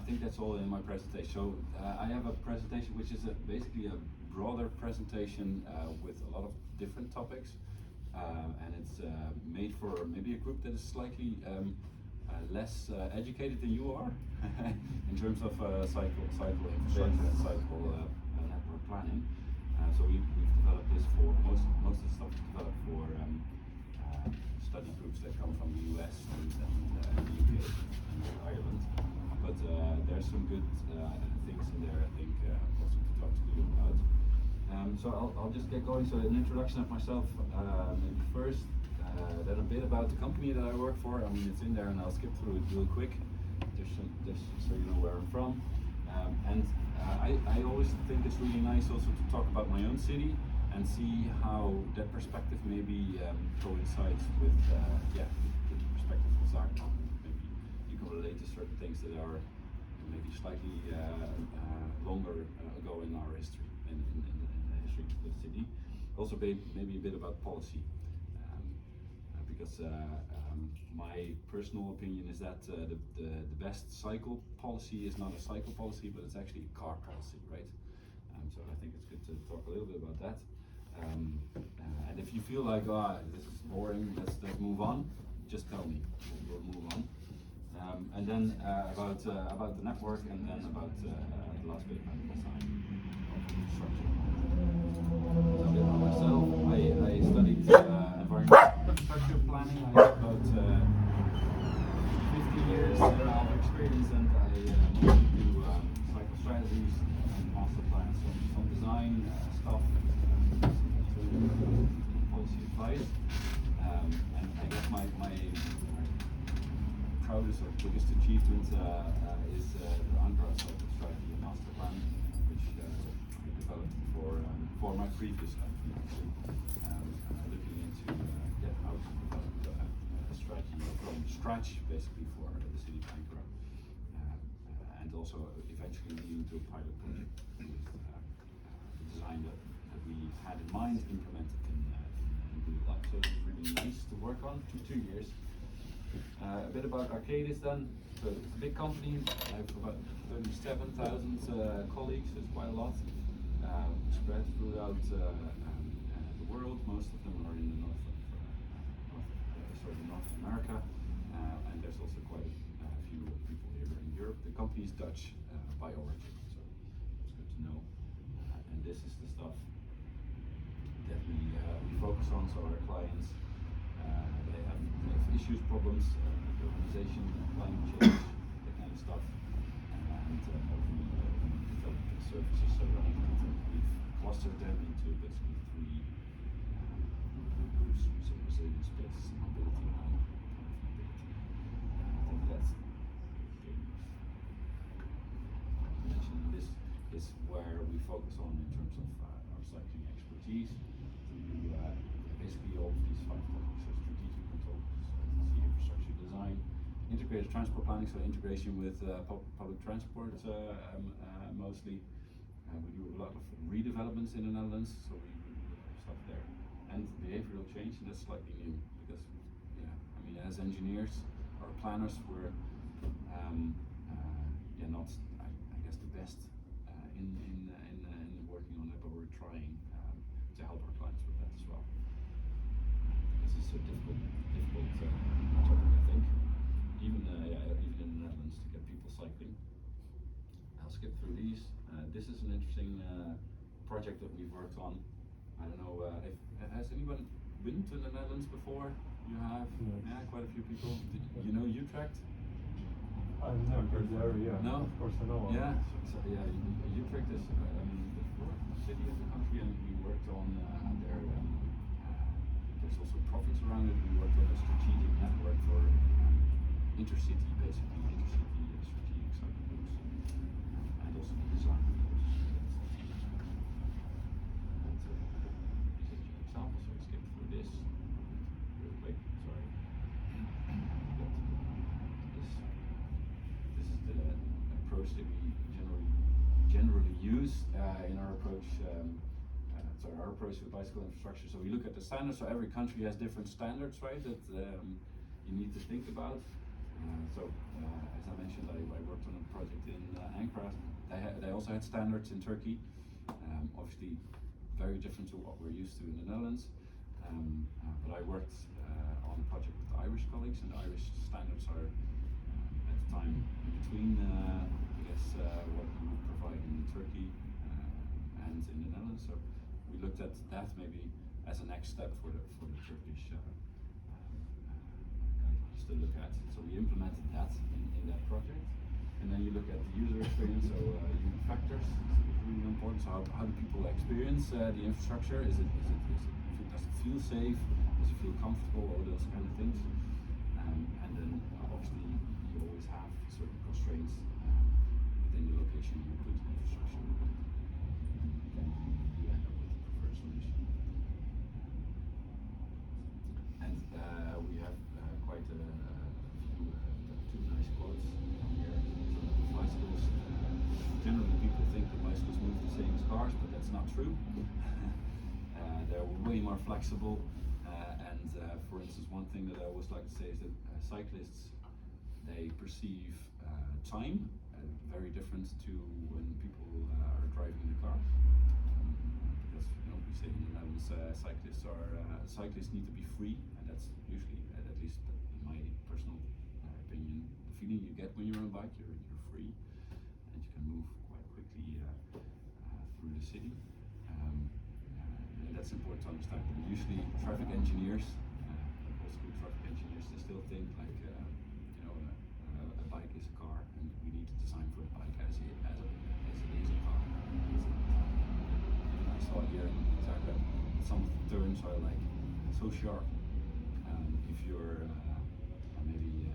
think that's all in my presentation. So I have a presentation which is basically a broader presentation with a lot of different topics, and it's made for maybe a group that is slightly less educated than you are in terms of cycle infrastructure and cycle network planning. So we've developed this for most of the stuff is developed for study groups that come from the US and the UK and Ireland. But there's some good things in there, I think, also to talk to you about. So I'll just get going. So an introduction of myself, maybe first, then a bit about the company that I work for. I mean, it's in there, and I'll skip through it real quick, just so you know where I'm from. I always think it's really nice also to talk about my own city and see how that perspective maybe coincides with the perspective of Dizajn. Maybe you can relate to certain things that are maybe slightly longer ago in our history, in the history of the city. Also maybe a bit about policy, because my personal opinion is that the best cycle policy is not a cycle policy, but it's actually a car policy, right? So I think it's good to talk a little bit about that. And if you feel like, this is boring, let's move on, just tell me, we'll move on. And then about the network, and then about the last bit about the design of the infrastructure. So a bit about myself, I studied environmental infrastructure planning. I have about 50 years of experience, and I mostly do cycle strategies and master plans, some design stuff, policy advice, and I guess my proudest or biggest achievement is the Andra cycle strategy and master plan, which I developed for my previous company, actually, looking into how to develop a strategy from scratch, basically, for the city of Ankara, and also eventually leading to a pilot project with the design that we had in mind, implemented in Google Lab. So it was really nice to work on for 2 years. A bit about Arcadis then. So it's a big company. I have about 37,000 colleagues. It's quite a lot, spread throughout the world. Most of them are in the North America, and there's also quite a few people here in Europe. The company is Dutch by origin, so it's good to know. And this is the stuff that we focus on. So our clients, they have issues, problems, urbanization, climate change, that kind of stuff, and we develop the services around that. We've clustered them into basically 3 groups: so resilience, space, mobility, and mobility. I think that's mentioned. This is where we focus on in terms of our cycling expertise. Basically all of these 5 topics: so strategic control, infrastructure design, integrated transport planning, so integration with public transport mostly. We do a lot of redevelopments in the Netherlands, so we do stuff there, and behavioral change, and that's slightly new because, I mean, as engineers or planners, we're not, I guess, the best in working on it, but we're trying to help our clients with that as well. This is a difficult topic, I think, even in the Netherlands, to get people cycling. I'll skip through these. This is an interesting project that we've worked on. I don't know, has anyone been to the Netherlands before? You have? Yes. Yeah, quite a few people. You know Utrecht? I've never heard the area. No? Of course I know. Yeah, Utrecht is the 4th city of the country, and we worked on their, there's also profits around it. We worked on a strategic network for intercity, basically, strategic cycle routes, and also the design. Example, so I skipped through this real quick. Sorry. This is the approach that we generally use in our approach. Our approach to bicycle infrastructure. So we look at the standards. So every country has different standards, right? That you need to think about. As I mentioned, I worked on a project in they also had standards in Turkey, obviously very different to what we're used to in the Netherlands. But I worked on a project with Irish colleagues, and the Irish standards are at the time in between, I guess, what we would provide in Turkey and in the Netherlands. So we looked at that maybe as a next step for the Turkish guidelines to look at. So we implemented that in that project. And then you look at the user experience, so human factors is really important. So how do people experience the infrastructure? Does it feel safe? Does it feel comfortable? All those kind of things. And then obviously you always have certain constraints within the location you put the infrastructure. Then you end up with the preferred solution. And we have quite a few two nice quotes here. So bicycles, generally people think that bicycles move the same as cars, but that's not true. They're way more flexible. For instance, one thing that I always like to say is that cyclists, they perceive time very different to when people are driving in a car. Because we say in the Netherlands, cyclists need to be free, and that's usually, at least in my personal opinion, the feeling you get when you're on a bike. You're free, and you can move quite quickly through the city. And that's important to understand. And usually, traffic engineers, old school traffic engineers, they still think like a bike is a car, and we need to design for the bike as it is a car. Even I saw here in Zagreb, some turns are like so sharp. If you're maybe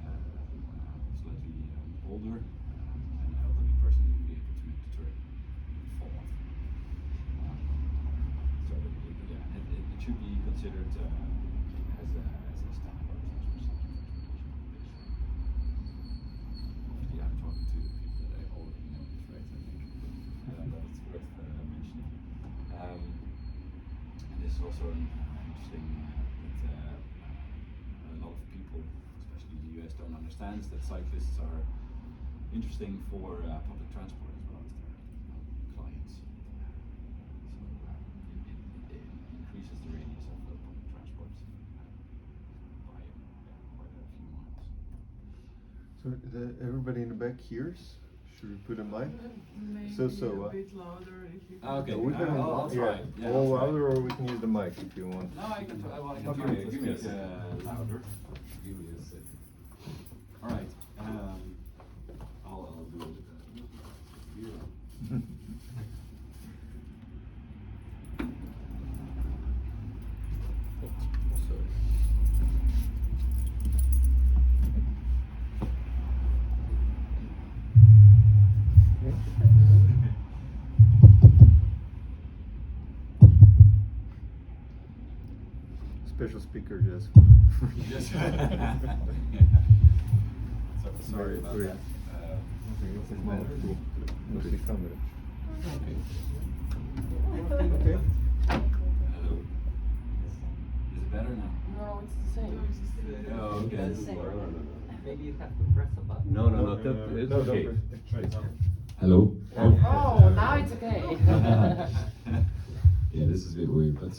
slightly older, an elderly person, you'll be able to make the turn and fall off. So it should be considered as a standard transportation. Obviously, I'm talking to people that I already know this, right? I think but it's worth mentioning. And this is also an interesting that a lot of people, especially in the US, don't understand, is that cyclists are interesting for public transport as well as their clients. So it increases the radius of the public transport by quite a few miles. So everybody in the back hears? Should we put a mic? Maybe So, a bit louder if you can. Okay, we can I'll try. Yeah, all I'll try. louder, or we can use the mic if you want. No, I can try. Well, I can Okay, try. give me a Louder. Give me a second. All right. I'll do it here. Special speaker just. Yes. Sorry about that. Mostly camera. Okay. Okay. Hello. Is it better now? No, it's the same. Oh, okay. It's the same. Maybe you have to press a button. No, it's okay. Hello. Oh, now it's okay. Yeah, this is a bit weird, but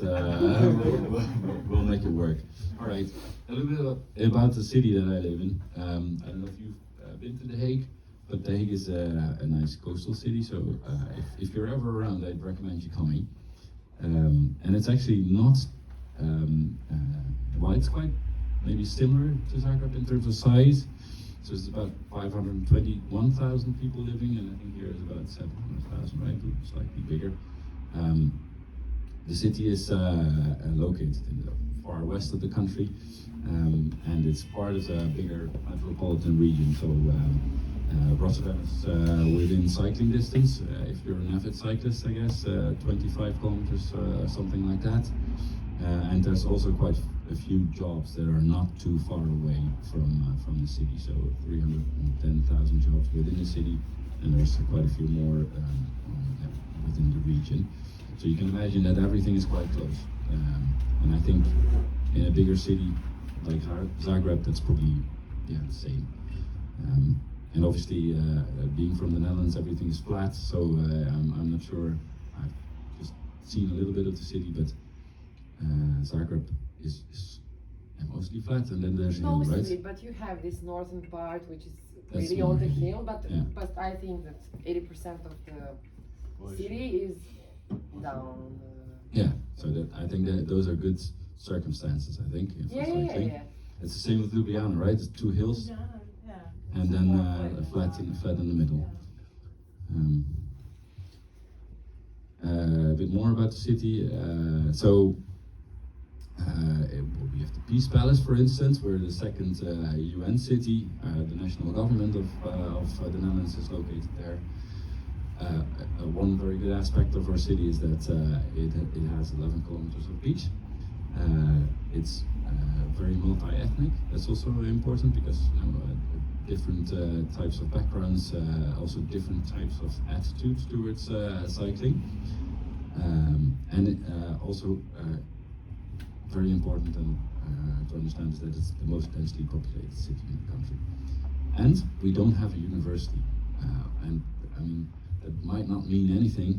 we'll make it work. All right, a little bit about the city that I live in. I don't know if you've been to The Hague, but The Hague is a nice coastal city, so if you're ever around, I'd recommend you coming. And it's actually not, well, it's quite maybe similar to Zagreb in terms of size. So it's about 521,000 people living, and I think here is about 700,000, right? Slightly bigger. The city is located in the far west of the country, and it's part of a bigger metropolitan region. So Rotterdam is within cycling distance. If you're an avid cyclist, I guess 25 kilometers, something like that. And there's also quite a few jobs that are not too far away from the city. So 310,000 jobs within the city, and there's quite a few more within the region. So you can imagine that everything is quite close. And I think in a bigger city like Zagreb, that's probably the same. and obviously, being from the Netherlands, everything is flat. So I'm not sure. I've just seen a little bit of the city, but Zagreb is mostly flat, and then there's hill, Mostly, right? but you have this northern part which is That's really on the more hilly, hill, but yeah. but I think that 80% of the city is down. Yeah. So that I think that those are good circumstances. I think. For cycling. It's the same with Ljubljana, right? It's 2 hills, and then a flat in the middle. A bit more about the city. We have the Peace Palace, for instance, where the second UN city, the national government of the Netherlands, is located there. One very good aspect of our city is that it has 11 kilometers of beach. It's very multi-ethnic. That's also important because different types of backgrounds, also different types of attitudes towards cycling, and also very important to understand is that it's the most densely populated city in the country, and we don't have a university, and I mean that might not mean anything,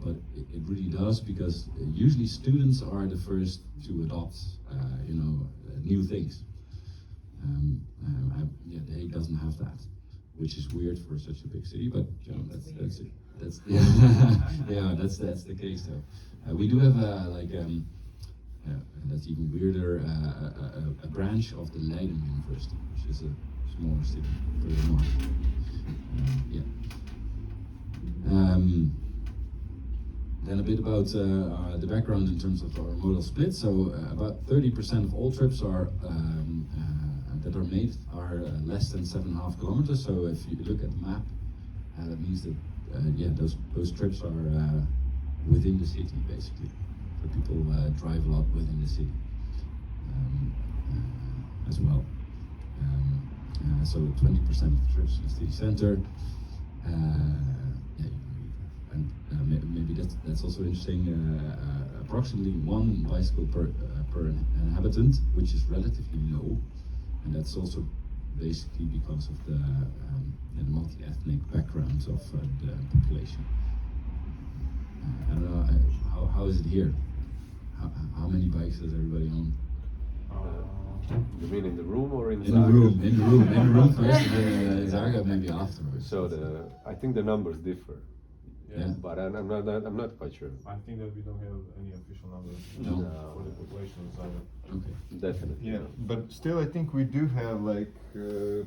but it really does, because usually students are the first to adopt new things. The Hague doesn't have that, which is weird for such a big city, but that's it. That's that's the case though. We do have that's even weirder, a branch of the Leiden University, which is a smaller city further north. Then a bit about the background in terms of our modal split. So about 30% of all trips are that are made are less than 7.5 kilometers. So if you look at the map, that means that those trips are within the city basically. So people drive a lot within the city as well. So 20% of the trips in the city center. Maybe that's also interesting. Approximately 1 bicycle per inhabitant, which is relatively low, and that's also basically because of the multi-ethnic backgrounds of the population. I don't know, how is it here? How many bikes does everybody own? You mean in the room or in the room? In the room first, and then in Zagreb maybe afterwards. So I think the numbers differ. Yeah. But I'm not quite sure. I think that we don't have any official numbers for the population of Zagreb. Okay. Definitely. Yeah, but still I think we do have like a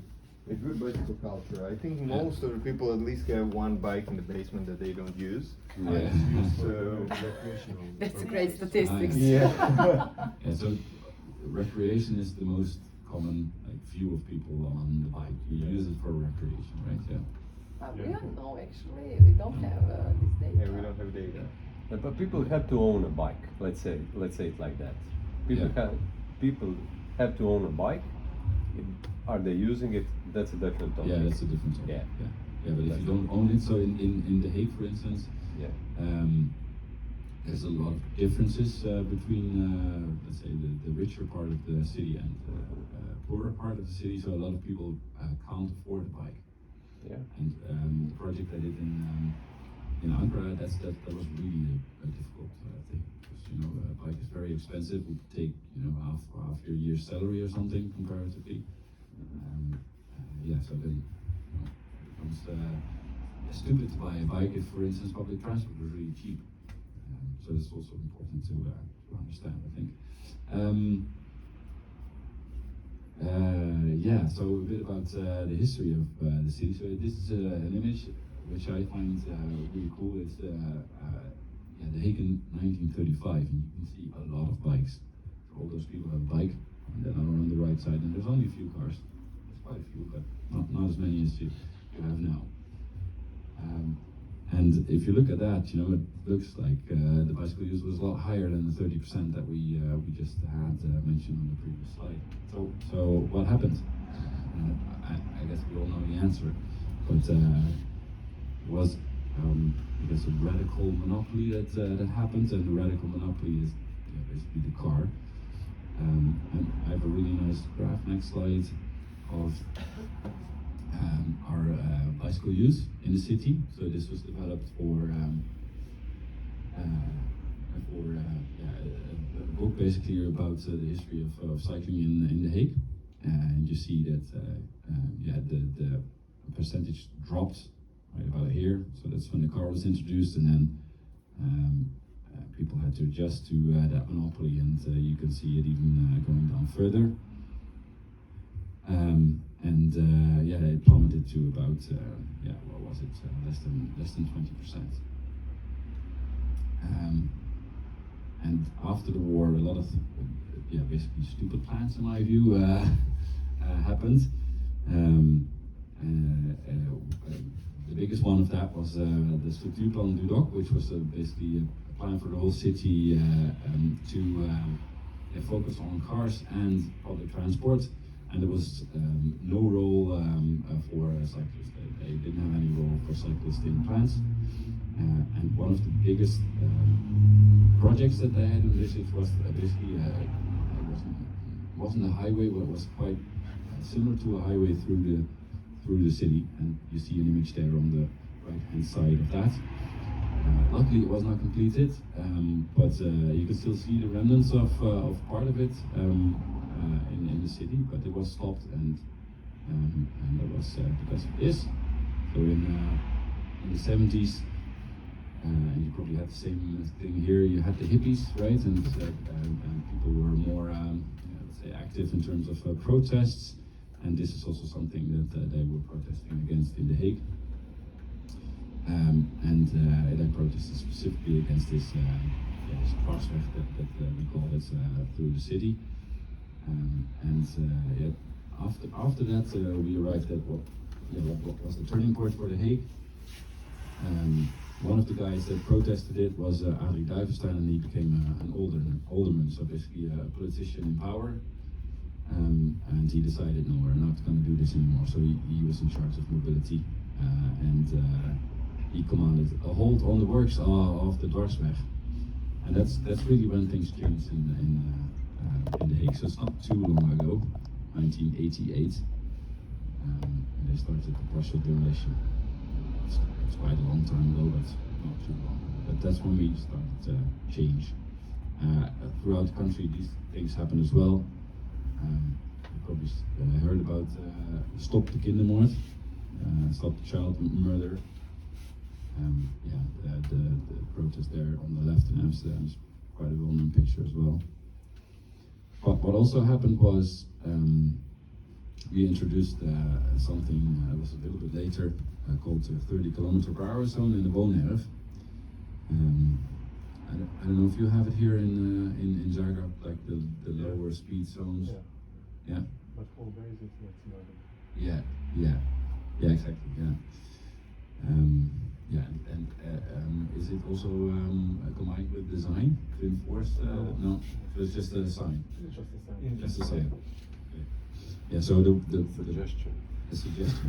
good bicycle culture. I think most of the people at least have 1 bike in the basement that they don't use. Yeah. That's great statistics. Yeah, so recreation is the most common view of people on the bike. You use it for recreation, right? Yeah. We don't know actually. We don't have this data. Yeah, we don't have data. But people have to own a bike. Let's say it like that. People have to own a bike. Are they using it? That's a different topic. Yeah, that's a different topic. Yeah, but if you don't own it, so in The Hague, for instance, there's a lot of differences between, let's say, the richer part of the city and the poorer part of the city. So a lot of people can't afford a bike. Yeah. And the project I did in Ankara, that was really a difficult thing, because a bike is very expensive. It would take half your year's salary or something comparatively. So then it becomes stupid to buy a bike if, for instance, public transport was really cheap. So that's also important to understand, I think. So a bit about the history of the city. So this is an image which I find really cool. It's The Hague in 1935, and you can see a lot of bikes. So all those people have a bike, and then are on the right side, and there's only a few cars. There's quite a few, but not as many as you have now. And if you look at that, it looks like the bicycle use was a lot higher than the 30% that we just had mentioned on the previous slide. So what happened? I guess we all know the answer, but it was I guess a radical monopoly that happened, and the radical monopoly is basically the car. And I have a really nice graph, next slide, of our bicycle use in the city. So this was developed for a book basically about the history of cycling in The Hague. And you see that the percentage dropped right about here. So that's when the car was introduced, and then people had to adjust to that monopoly, and you can see it even going down further. It plummeted to about what was it? Less than 20%. And after the war, a lot of basically stupid plans, in my view, happened. The biggest one of that was the Structuurplan Dudok, which was basically a plan for the whole city to focus on cars and public transport. And there was no role for cyclists. They didn't have any role for cyclists in plans. And one of the biggest projects that they had envisaged was basically it wasn't a highway, but it was quite similar to a highway through the city. And you see an image there on the right-hand side of that. Luckily, it was not completed, but you can still see the remnants of part of it in the city. But it was stopped, and that was because of this. So in the 70s, and you probably had the same thing here. You had the hippies, right, and people were more, let's say, active in terms of protests. And this is also something that they were protesting against in The Hague. They protested specifically against this dwarsweg that we call it through the city. After that, we arrived at what was the turning point for The Hague. One of the guys that protested it was Adrie Duivenstein, and he became an alderman, so basically a politician in power. And he decided, no, we're not going to do this anymore. So he was in charge of mobility, and he commanded a halt on the works of the dwarsweg. And that's really when things changed in The Hague. So it's not too long ago, 1988. And they started the partial demolition. It's quite a long time ago, but not too long. But that's when we started to change. Throughout the country, these things happen as well. You probably heard about Stop the Kindermoord, Stop the Child Murder. The protest there on the left in Amsterdam is quite a well-known picture as well. But what also happened was we introduced something that was a little bit later called the 30 km/h zone in the Woonerf. I don't know if you have it here in Zagreb, like the lower speed zones. Yeah. But for basic, that's not. Yeah, exactly. Yeah. Is it also combined with design to enforce? No, so it's just a sign. It's just the same. Just a sign. Okay. Yeah. So the Suggestion. The suggestion.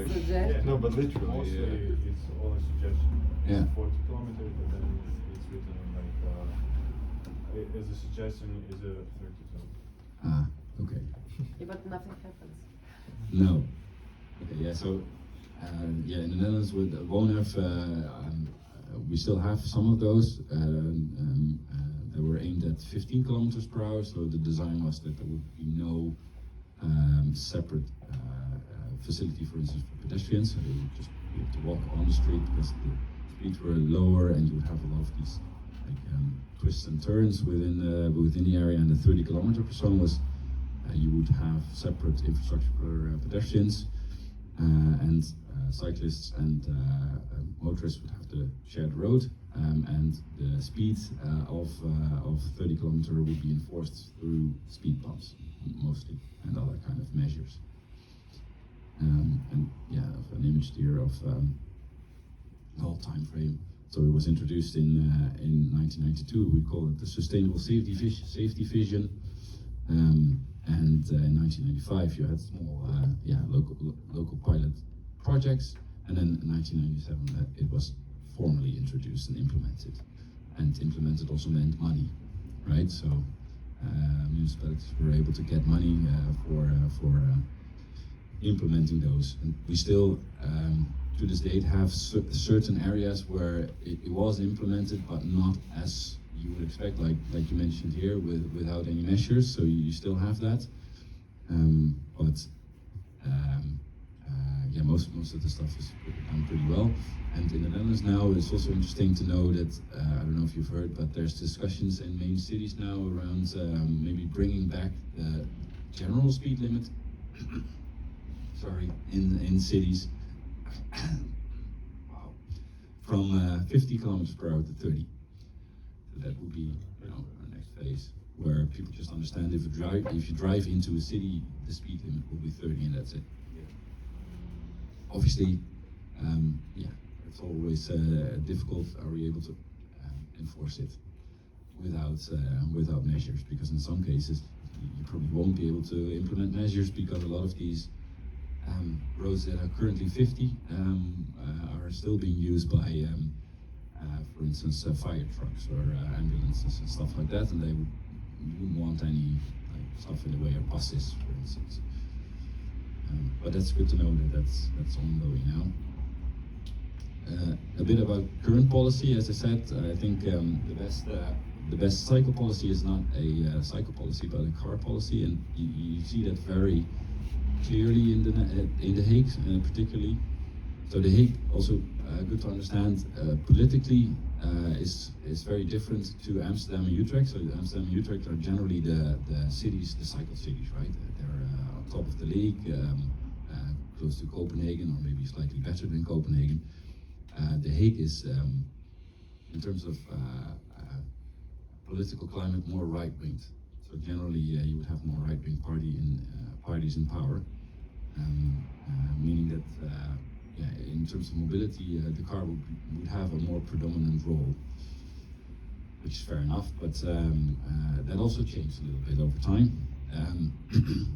Suggest. No, but literally, Mostly it's all a suggestion. Yeah. It's 40 kilometers, but then it's written like as a suggestion is a 32. Okay. Yeah, but nothing happens. No. Okay. Yeah. So. In the Netherlands with Woonerf, we still have some of those. They were aimed at 15 km/h, so the design was that there would be no separate facility, for instance, for pedestrians. So they would just be able to walk on the street because the speeds were lower, and you would have a lot of these twists and turns within the area. And the 30 km/h zone was you would have separate infrastructure for pedestrians. And cyclists and motorists would have to share the road, and the speed of 30 km would be enforced through speed bumps mostly, and other kind of measures. Of an image here of the whole time frame. So it was introduced in 1992. We call it the Sustainable Safety Vision. And in 1995 you had small local pilot projects, and then in 1997 it was formally introduced and implemented. And implemented also meant money, right? So municipalities were able to get money for implementing those. And we still, to this date, have certain areas where it was implemented, but not as you would expect, like you mentioned here, without any measures. So you still have that, yeah, most of the stuff is done pretty well. And in the Netherlands now, it's also interesting to know that I don't know if you've heard, but there's discussions in main cities now around maybe bringing back the general speed limit. Sorry, in cities. Wow. From 50 kilometers per hour to 30. So that would be, you know, our next phase, where people just understand if you drive into a city, the speed limit will be 30 and that's it. Obviously, yeah, it's always difficult. Are we able to enforce it without measures? Because in some cases, you probably won't be able to implement measures because a lot of these roads that are currently 50 are still being used by, for instance, fire trucks or ambulances and stuff like that, and you wouldn't want any stuff in the way of buses, for instance. But that's good to know that that's ongoing now. A bit about current policy, as I said, I think the best cycle policy is not a cycle policy, but a car policy, and you see that very clearly in the Hague, particularly. So the Hague, also good to understand, politically is very different to Amsterdam and Utrecht. So Amsterdam and Utrecht are generally the cities, the cycle cities, right? They're on top of the league, close to Copenhagen, or maybe slightly better than Copenhagen. The Hague is, in terms of political climate, more right-winged. So generally, you would have more right-wing parties in power, meaning that, yeah, in terms of mobility, the car would have a more predominant role, which is fair enough. But that also changed a little bit over time,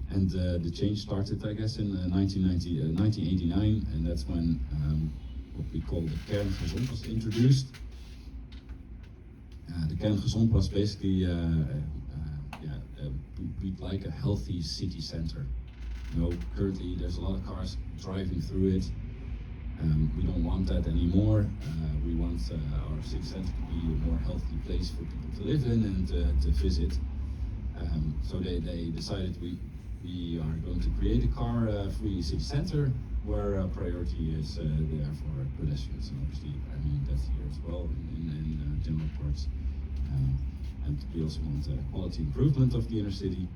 and the change started, I guess, in 1989, and that's when what we call the kerngezond was introduced. The kerngezond was basically we'd like a healthy city center. You know, currently there's a lot of cars driving through it. We don't want that anymore. We want our city center to be a more healthy place for people to live in and to visit. So they decided we are going to create a car-free city center where priority is there for pedestrians, and obviously, I mean, that's here as well in general parts. And we also want quality improvement of the inner city,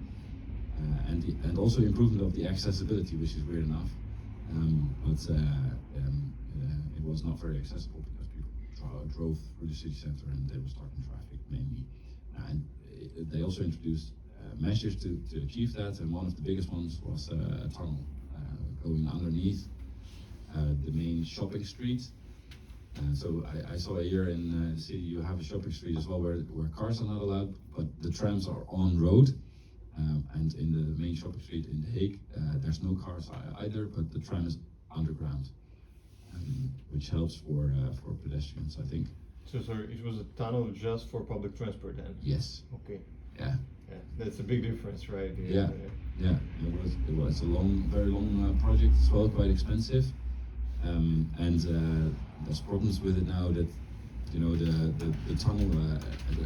and also improvement of the accessibility, which is weird enough. But it was not very accessible because people drove through the city center and they were stuck in traffic mainly. And they also introduced measures to achieve that, and one of the biggest ones was a tunnel going underneath the main shopping street. So I saw here in the city you have a shopping street as well where cars are not allowed, but the trams are on road. And in the main shopping street in The Hague, there's no cars either, but the tram is underground, which helps for pedestrians, I think. So sorry, it was a tunnel just for public transport then? Yes. Okay. Yeah. Yeah, that's a big difference, right? Yeah. Yeah. It was a very long project as well, quite expensive, and there's problems with it now that, you know, the tunnel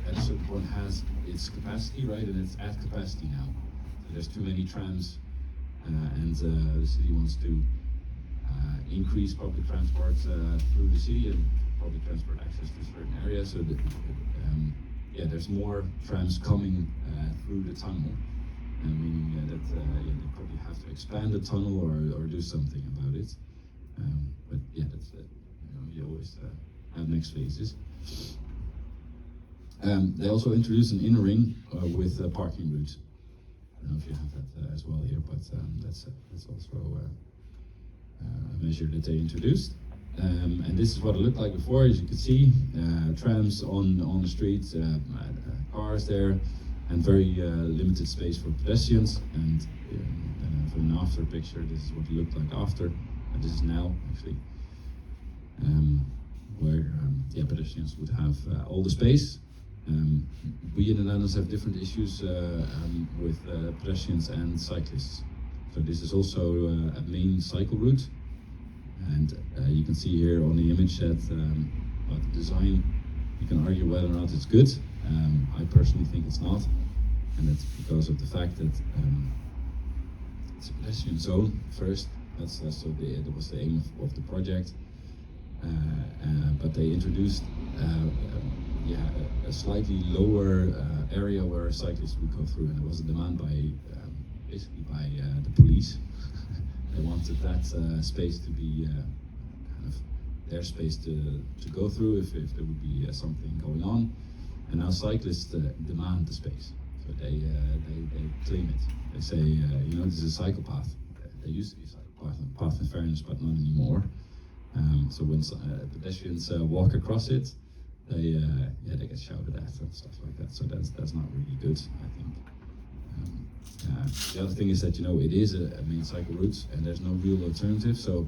at a certain point has its capacity, right, and it's at capacity now. So there's too many trams, and the city wants to increase public transport through the city and public transport access to certain areas. So that, yeah, there's more trams coming through the tunnel, meaning that yeah, they probably have to expand the tunnel or do something about it. But yeah, that's it. You know, you always have next phases. They also introduced an inner ring with parking routes. I don't know if you have that as well here, but that's also a measure that they introduced. And this is what it looked like before. As you can see, trams on the streets, cars there, and very limited space for pedestrians. And for an after picture, this is what it looked like after. And this is now, actually, where yeah, pedestrians would have all the space. We in the Netherlands have different issues with pedestrians and cyclists. So this is also a main cycle route, and you can see here on the image that about the design, you can argue whether or not it's good. I personally think it's not, and that's because of the fact that it's a pedestrian zone first. That was the aim of the project. But they introduced a slightly lower area where cyclists would go through, and it was a demand by basically by the police. They wanted that space to be kind of their space to go through if there would be something going on, and now cyclists demand the space. So they claim it. They say, this is a cycle path. There used to be a cycle path in fairness, but not anymore. So when pedestrians walk across it, they get shouted at and stuff like that. So that's not really good, I think. The other thing is that it is a main cycle route and there's no real alternative. So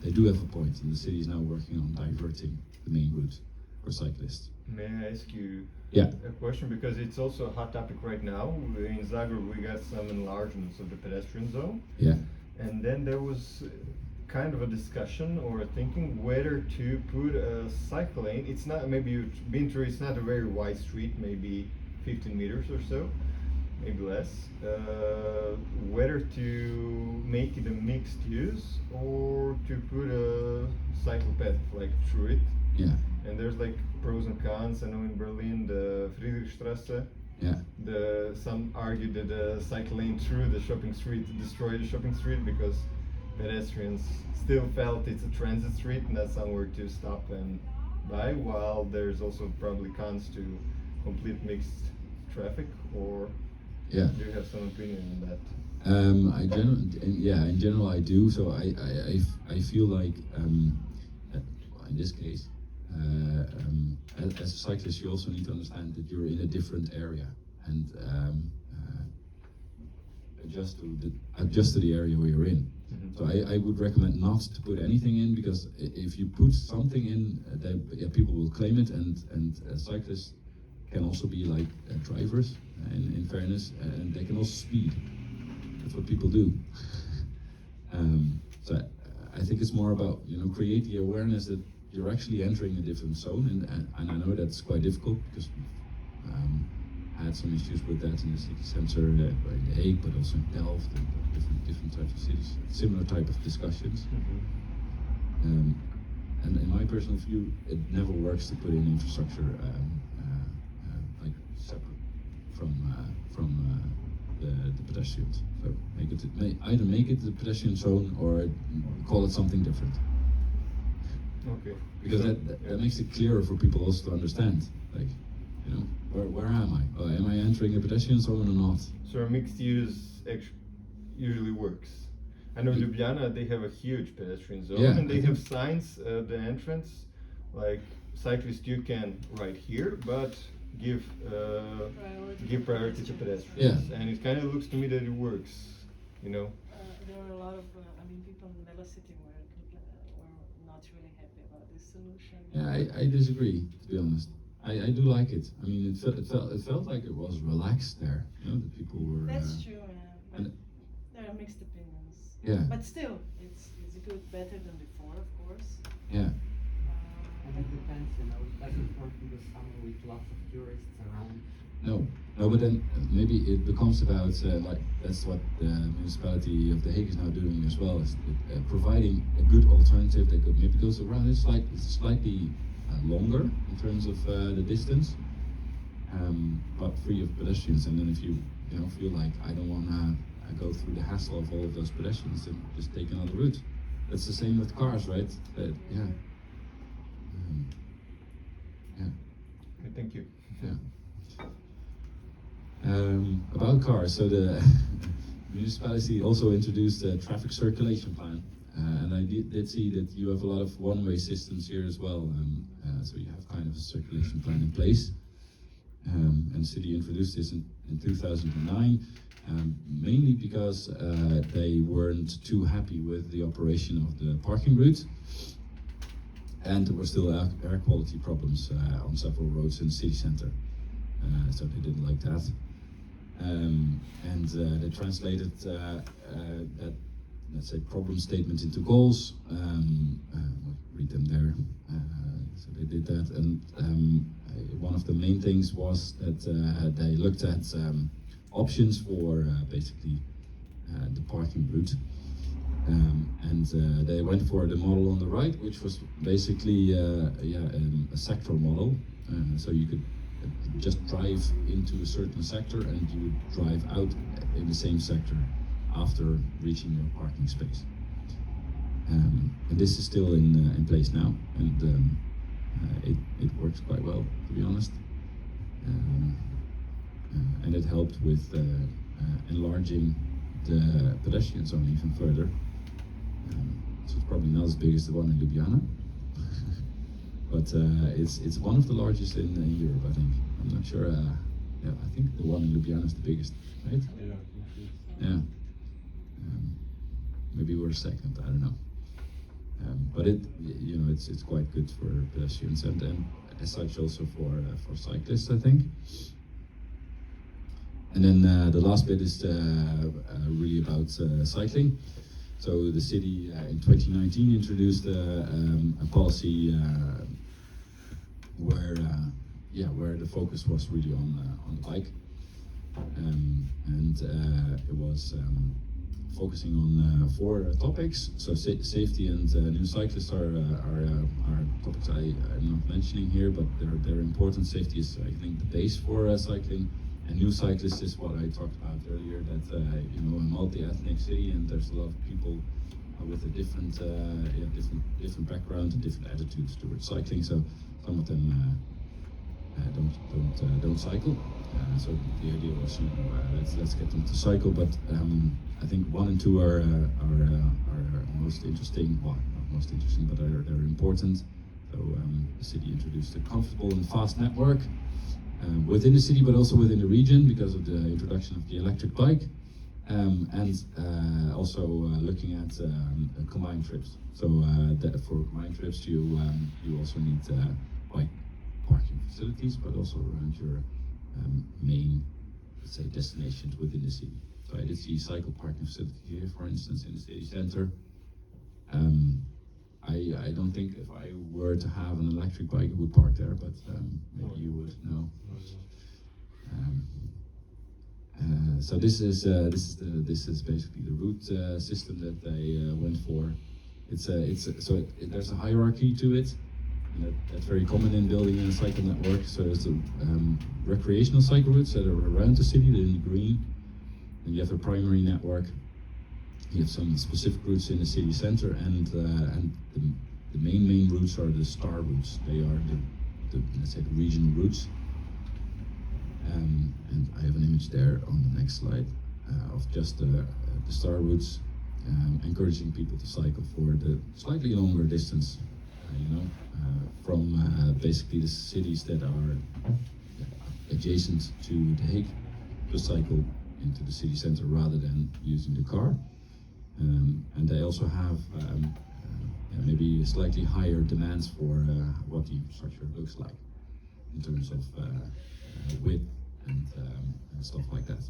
they do have a point, and the city is now working on diverting the main route for cyclists. May I ask you Yeah. a question, because it's also a hot topic right now. In Zagreb we got some enlargements of the pedestrian zone, Yeah. and then there was kind of a discussion or a thinking whether to put a cycle lane. It's not, maybe you've been through, it's not a very wide street, maybe 15 meters or so, maybe less. Whether to make it a mixed use or to put a cycle path like through it. Yeah. And there's like pros and cons. I know in Berlin, the Friedrichstrasse, Yeah. some argue that the cycle lane through the shopping street destroyed the shopping street because pedestrians still felt it's a transit street and that's somewhere to stop and buy, while there's also probably cons to complete mixed traffic. Or Yeah. do you have some opinion on that? In general I do. So I feel like in this case, as a cyclist, you also need to understand that you're in a different area and adjust to the area where you're in. Mhm. So I would recommend not to put anything in, because if you put something in, people will claim it, and cyclists can also be like drivers, in fairness, and they can also speed. That's what people do. So I think it's more about create the awareness that you're actually entering a different zone, and I know that's quite difficult because we've had some issues with that in the city center, in The Hague, but also in Delft and different types of cities. Similar type of discussions. And in my personal view, it never works to put in infrastructure like separate from the pedestrians. So either make it the pedestrian zone or call it something different. Okay. Because that makes it clearer for people also to understand. Like, where am I? Am I entering a pedestrian zone or not? So a mixed use usually works. I know Ljubljana, they have a huge pedestrian zone, Yeah, and they I have think- signs at the entrance, like cyclists you can ride here, but give priority to pedestrians. Yeah. And it kind of looks to me that it works, There are a lot of, people in Mela City were not really happy about this solution. Yeah, I disagree, to be honest. I do like it. I mean, it felt like it was relaxed there. The people were. That's true, but and- there are mixed opinions. Yeah. But still, it's good, better than before, of course. Yeah. And it depends, it doesn't work in the summer with lots of tourists around. No, but then maybe it becomes about like that's what the municipality of The Hague is now doing as well, is providing a good alternative that maybe goes around. It's slightly longer in terms of the distance, but free of pedestrians. And then if you feel like I don't want to go through the hassle of all of those pedestrians, then just take another route. That's the same with cars, right? Yeah. Yeah. Okay, thank you. Yeah. About cars, so the municipality also introduced a traffic circulation plan, and I did see that you have a lot of one-way systems here as well, so you have kind of a circulation plan in place, and the city introduced this in 2009, mainly because they weren't too happy with the operation of the parking route, and there were still air quality problems on several roads in the city center, so they didn't like that. and they translated that, let's say, problem statement into goals. Read them there. So they did that, and one of the main things was that they looked at options for basically the parking route. And they went for the model on the right, which was basically a sectoral model. So you could just drive into a certain sector and you would drive out in the same sector after reaching your parking space. And this is still in place now, and it works quite well, to be honest. And it helped with enlarging the pedestrian zone even further. So it's probably not as big as the one in Ljubljana, but it's one of the largest in Europe, I think. I'm not sure. Yeah, I think the one in Ljubljana is the biggest, right? Yeah. Maybe we're second. I don't know. But it's quite good for pedestrians and as such also for cyclists, I think. And then the last bit is really about cycling. So the city in 2019 introduced a policy where the focus was really on the bike, and it was focusing on 4 topics. So safety and new cyclists are topics I'm not mentioning here, but they're important. Safety is, I think, the base for cycling. And new cyclists is what I talked about earlier, that a multi-ethnic city, and there's a lot of people with a different background and different attitudes towards cycling. So some of them don't cycle. So the idea was, let's get them to cycle. But I think 1 and 2 are most interesting. Well, not most interesting, but they're important. So the city introduced a comfortable and fast network. Within the city, but also within the region, because of the introduction of the electric bike, and also looking at combined trips. So for combined trips, you also need bike parking facilities, but also around your main, let's say, destinations within the city. So I did see cycle parking facility here, for instance, in the city center. I don't think if I were to have an electric bike, it would park there, but maybe you would know. So this is basically the route system that they went for. There's a hierarchy to it, and that's very common in building a cycle network. So there's the recreational cycle routes that are around the city, they're in the green, and you have a primary network. You have some specific routes in the city center, and the main routes are the star routes. They are the let's say the regional routes. And I have an image there on the next slide of just the star routes, encouraging people to cycle for the slightly longer distance. From basically the cities that are adjacent to The Hague, to cycle into the city center rather than using the car. And they also have maybe slightly higher demands for what the infrastructure looks like in terms of width and stuff like that.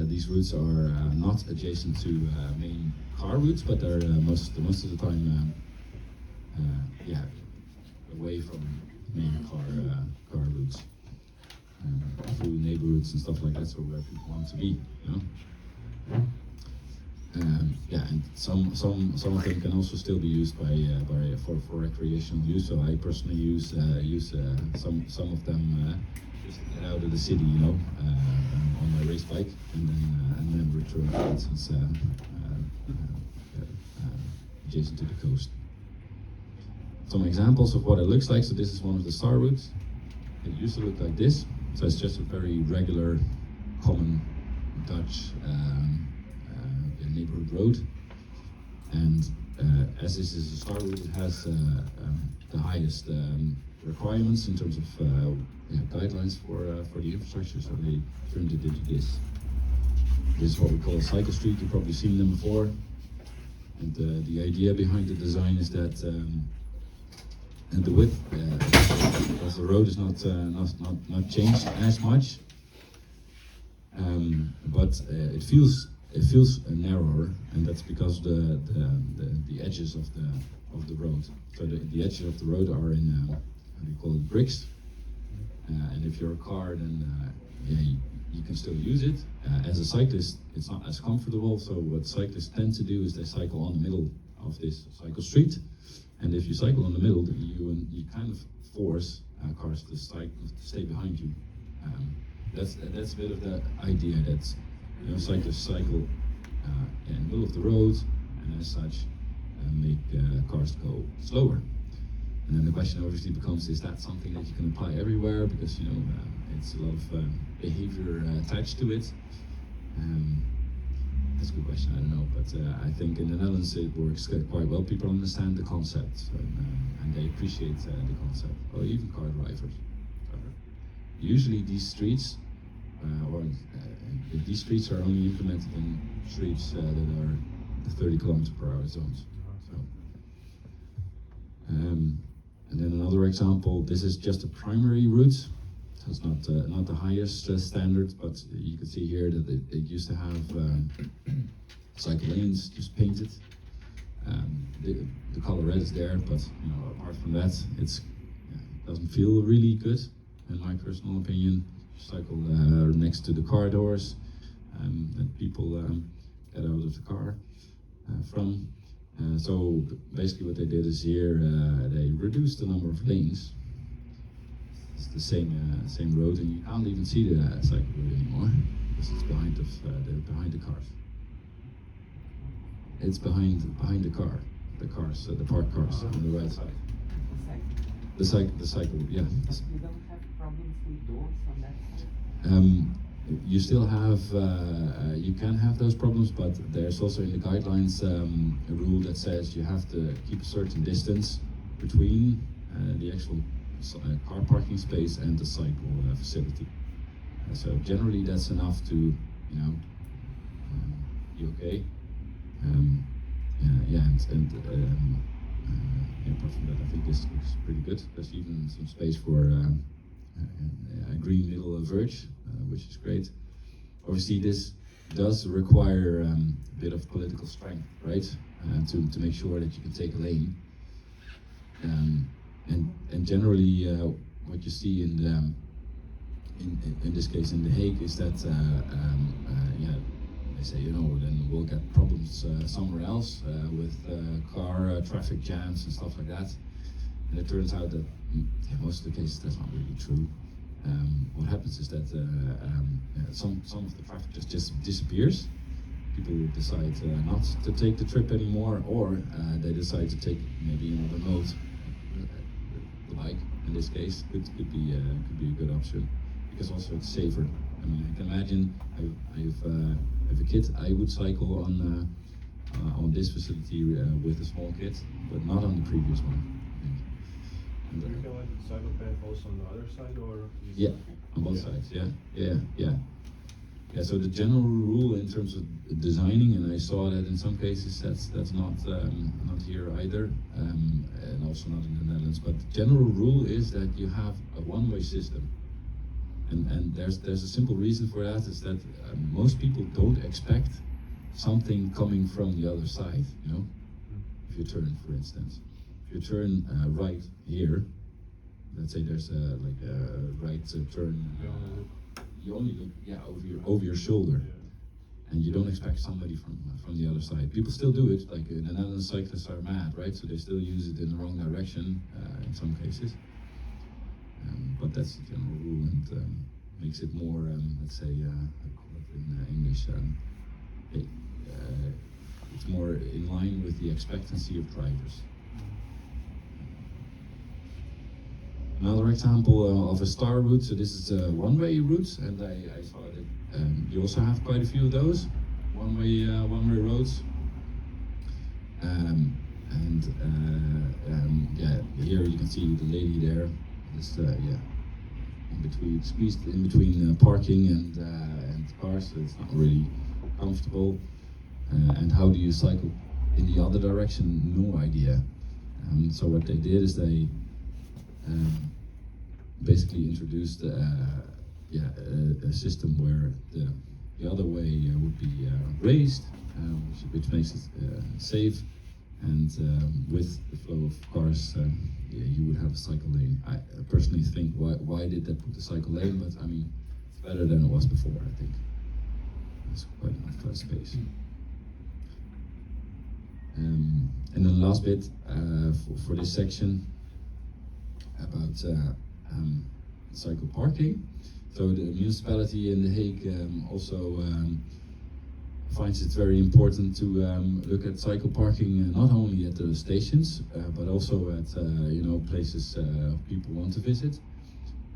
These routes are not adjacent to main car routes, but they're most of the time away from main car routes, through neighborhoods and stuff like that, so where people want to be. And some of them can also still be used for recreational use. So I personally use some of them just to get out of the city, on my race bike, and then return, for instance, adjacent to the coast. Some examples of what it looks like. So this is one of the star routes. It used to look like this. So it's just a very regular, common Dutch neighborhood road, and as this is a star route, it has the highest requirements in terms of guidelines for the infrastructure. So they turned it into this. This is what we call a cycle street. You've probably seen them before. And the idea behind the design is that and the width because the road is not changed as much, but it feels narrower, and that's because the edges of the road. So the edges of the road are in how do you call it, bricks, and if you're a car, then you can still use it. As a cyclist, it's not as comfortable. So what cyclists tend to do is they cycle on the middle of this cycle street, and if you cycle on the middle, you kind of force cars to stay behind you. That's a bit of the idea that cyclists cycle in the middle of the road, and as such make cars go slower. And then the question obviously becomes: is that something that you can apply everywhere? Because it's a lot of behavior attached to it. That's a good question. I don't know, but I think in the Netherlands it works quite well. People understand the concept, and they appreciate the concept. Or even car drivers. Usually these streets, these streets are only implemented in streets that are the 30 km/h zones. So, and then another example. This is just a primary route. So it's not the highest standard, but you can see here that it used to have cycle lanes just painted. The color red is there, but apart from that, it doesn't feel really good, in my personal opinion. Cycle next to the car doors that people get out of the car from. So basically, what they did is here they reduced the number of lanes. It's the same road, and you can't even see the cycle route anymore because it's behind the cars. It's behind the car, the parked cars on the right side. The cycle, yeah. But you don't have problems with doors on that side? You still have, you can have those problems, but there's also in the guidelines a rule that says you have to keep a certain distance between the actual car parking space and the cycle facility. So generally that's enough to, be okay. Apart from that, I think this looks pretty good. There's even some space for a green middle verge, which is great. Obviously, this does require a bit of political strength, right? To make sure that you can take a lane. And generally, what you see in this case in The Hague is that they say then we'll get problems somewhere else with car traffic jams and stuff like that. And it turns out that most of the cases that's not really true. What happens is that some of the traffic just disappears. People decide not to take the trip anymore, or they decide to take maybe another mode. The bike, in this case, could be a good option because also it's safer. I mean, I can imagine I have a kid. I would cycle on this facility with a small kid, but not on the previous one. Do you feel like the cycle path also on the other side, or? Yeah, on both sides. Yeah. So the general rule in terms of designing, and I saw that in some cases that's not here either, and also not in the Netherlands. But the general rule is that you have a one-way system, and there's a simple reason for that is that most people don't expect something coming from the other side. If you turn, for instance. If you turn right here, let's say there's a right turn, you only look over your shoulder, and you don't expect somebody from the other side. People still do it, like in the Netherlands, cyclists are mad, right? So they still use it in the wrong direction in some cases. But that's the general rule, and makes it more, let's say, I call it in English, it's more in line with the expectancy of drivers. Another example of a star route, so this is a one-way route, and I saw that you also have quite a few of those one-way roads. Here you can see the lady there, just in between, squeezed in between parking and cars, so it's not really comfortable. And how do you cycle in the other direction? No idea. So what they did is they basically introduced a system where the other way would be raised, which makes it safe, and with the flow of cars, you would have a cycle lane. I personally think, why did they put the cycle lane? But I mean, it's better than it was before, I think. It's quite enough space. And then the last bit for this section about cycle parking. So the municipality in The Hague also finds it very important to look at cycle parking not only at the stations but also at places people want to visit.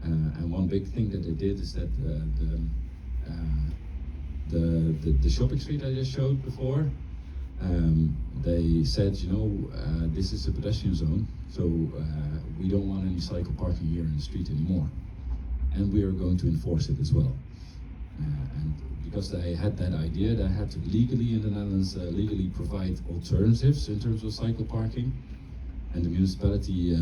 And one big thing that they did is that the shopping street I just showed before, they said, this is a pedestrian zone, so we don't want any cycle parking here in the street anymore, and we are going to enforce it as well. And because they had that idea, they had to legally in the Netherlands legally provide alternatives in terms of cycle parking, and the municipality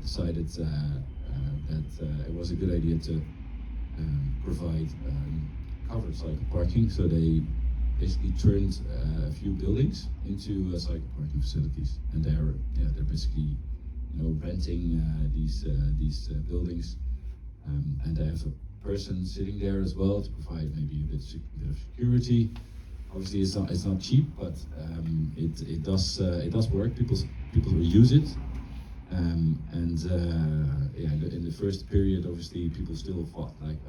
decided that it was a good idea to provide covered cycle parking. So they basically turned a few buildings into cycle parking facilities, and they're basically renting these buildings, and they have a person sitting there as well to provide maybe a bit of security. Obviously, it's not cheap, but it does work. People will use it, and in the first period, obviously, people still thought like,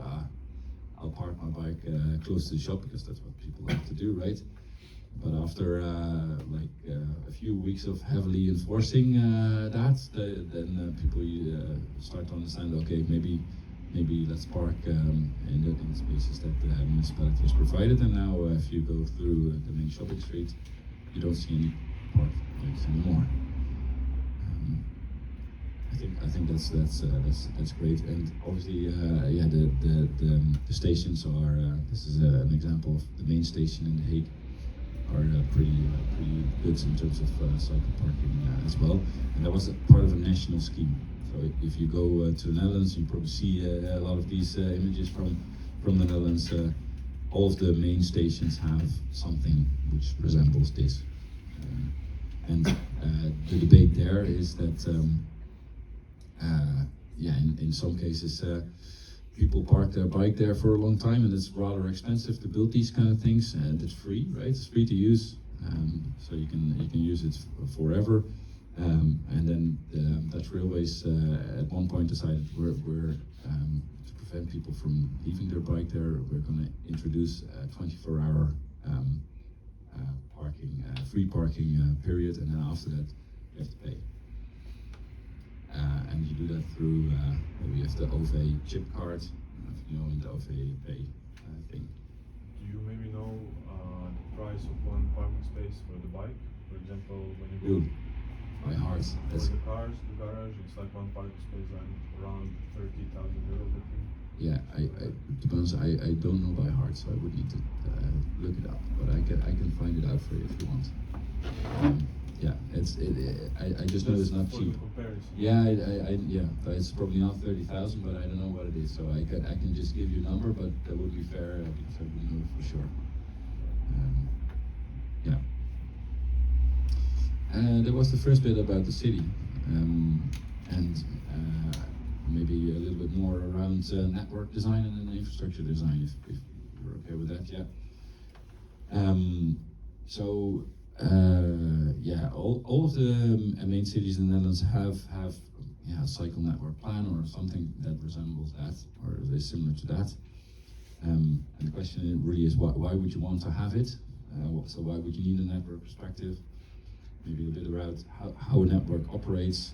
I'll park my bike close to the shop because that's what people like to do, right? But after a few weeks of heavily enforcing then people start to understand, okay, maybe let's park in the spaces that the municipality has provided. And now if you go through the main shopping street, you don't see any park bikes anymore. I think that's great. And obviously, the stations are. This is an example of the main station in The Hague. Are pretty good in terms of cycle parking as well. And that was a part of a national scheme. So if you go to the Netherlands, you probably see a lot of these images from the Netherlands. All of the main stations have something which resembles this. And the debate there is that. In some cases, people park their bike there for a long time, and it's rather expensive to build these kind of things. And it's free, right? It's free to use, so you can use it forever. And then the Dutch Railways at one point decided we're to prevent people from leaving their bike there, we're going to introduce a 24-hour free parking period, and then after that you have to pay. And you do that through maybe you have the OV chip card, in the OV pay thing. Do you maybe know the price of one parking space for the bike? For example, when you go by heart. For the garage, it's like one parking space around 30,000 euros, I think. Yeah, to be honest, I don't know by heart, so I would need to look it up. But I can find it out for you if you want. I just know it's not cheap. Yeah, it's probably not 30,000, but I don't know what it is. So I can just give you a number, but that would be fair because I wouldn't know for sure. There was the first bit about the city, and maybe a little bit more around network design and then infrastructure design, if you're okay with that, yeah. All of the main cities in the Netherlands have a cycle network plan or something that resembles that or is similar to that. And the question really is why would you want to have it? So why would you need a network perspective? Maybe a bit about how a network operates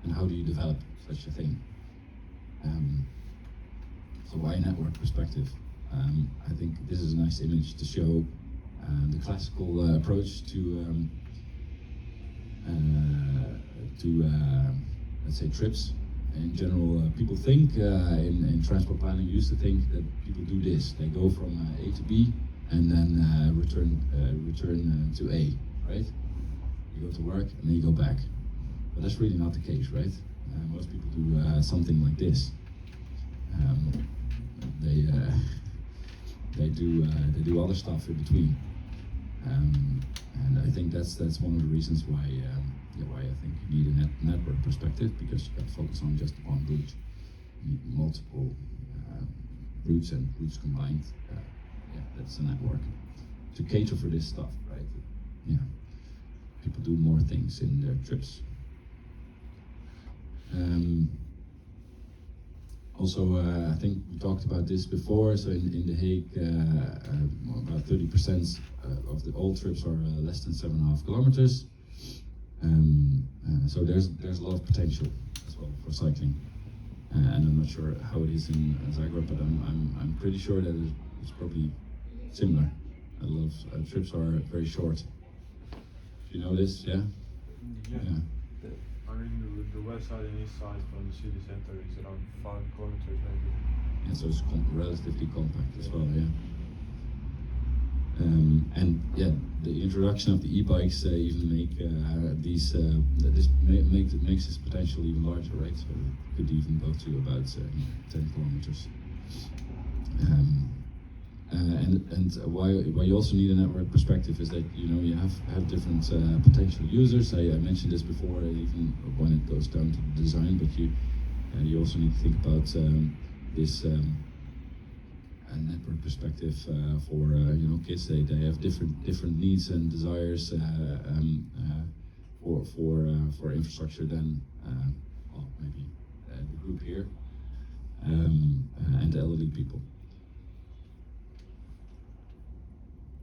and how do you develop such a thing. So why a network perspective? I think this is a nice image to show the classical approach to let's say trips. In general, people think in transport planning used to think that people do this. They go from A to B and then return to A, right? You go to work and then you go back. But that's really not the case, right? most people do something like this. They do other stuff in between, and I think that's one of the reasons why I think you need a network perspective, because you can't focus on just one route. You need multiple routes and routes combined. That's a network to cater for this stuff, right? Yeah, people do more things in their trips. Also, I think we talked about this before. So in The Hague, about 30% of the all trips are less than 7.5 kilometers. So there's a lot of potential as well for cycling. And I'm not sure how it is in Zagreb, but I'm pretty sure that it's probably similar. A lot of trips are very short. You know this, yeah? Yeah. I mean, the west side and east side from the city center is around 5 kilometers maybe. Yeah, so it's relatively compact as well, yeah. And yeah, the introduction of the e-bikes even make makes this potential even larger, right? So it could even go to about 10 kilometers. And why you also need a network perspective is that you have different potential users. I mentioned this before, even when it goes down to the design, but you also need to think about this network perspective for kids. They have different needs and desires for infrastructure than maybe the group here and the elderly people.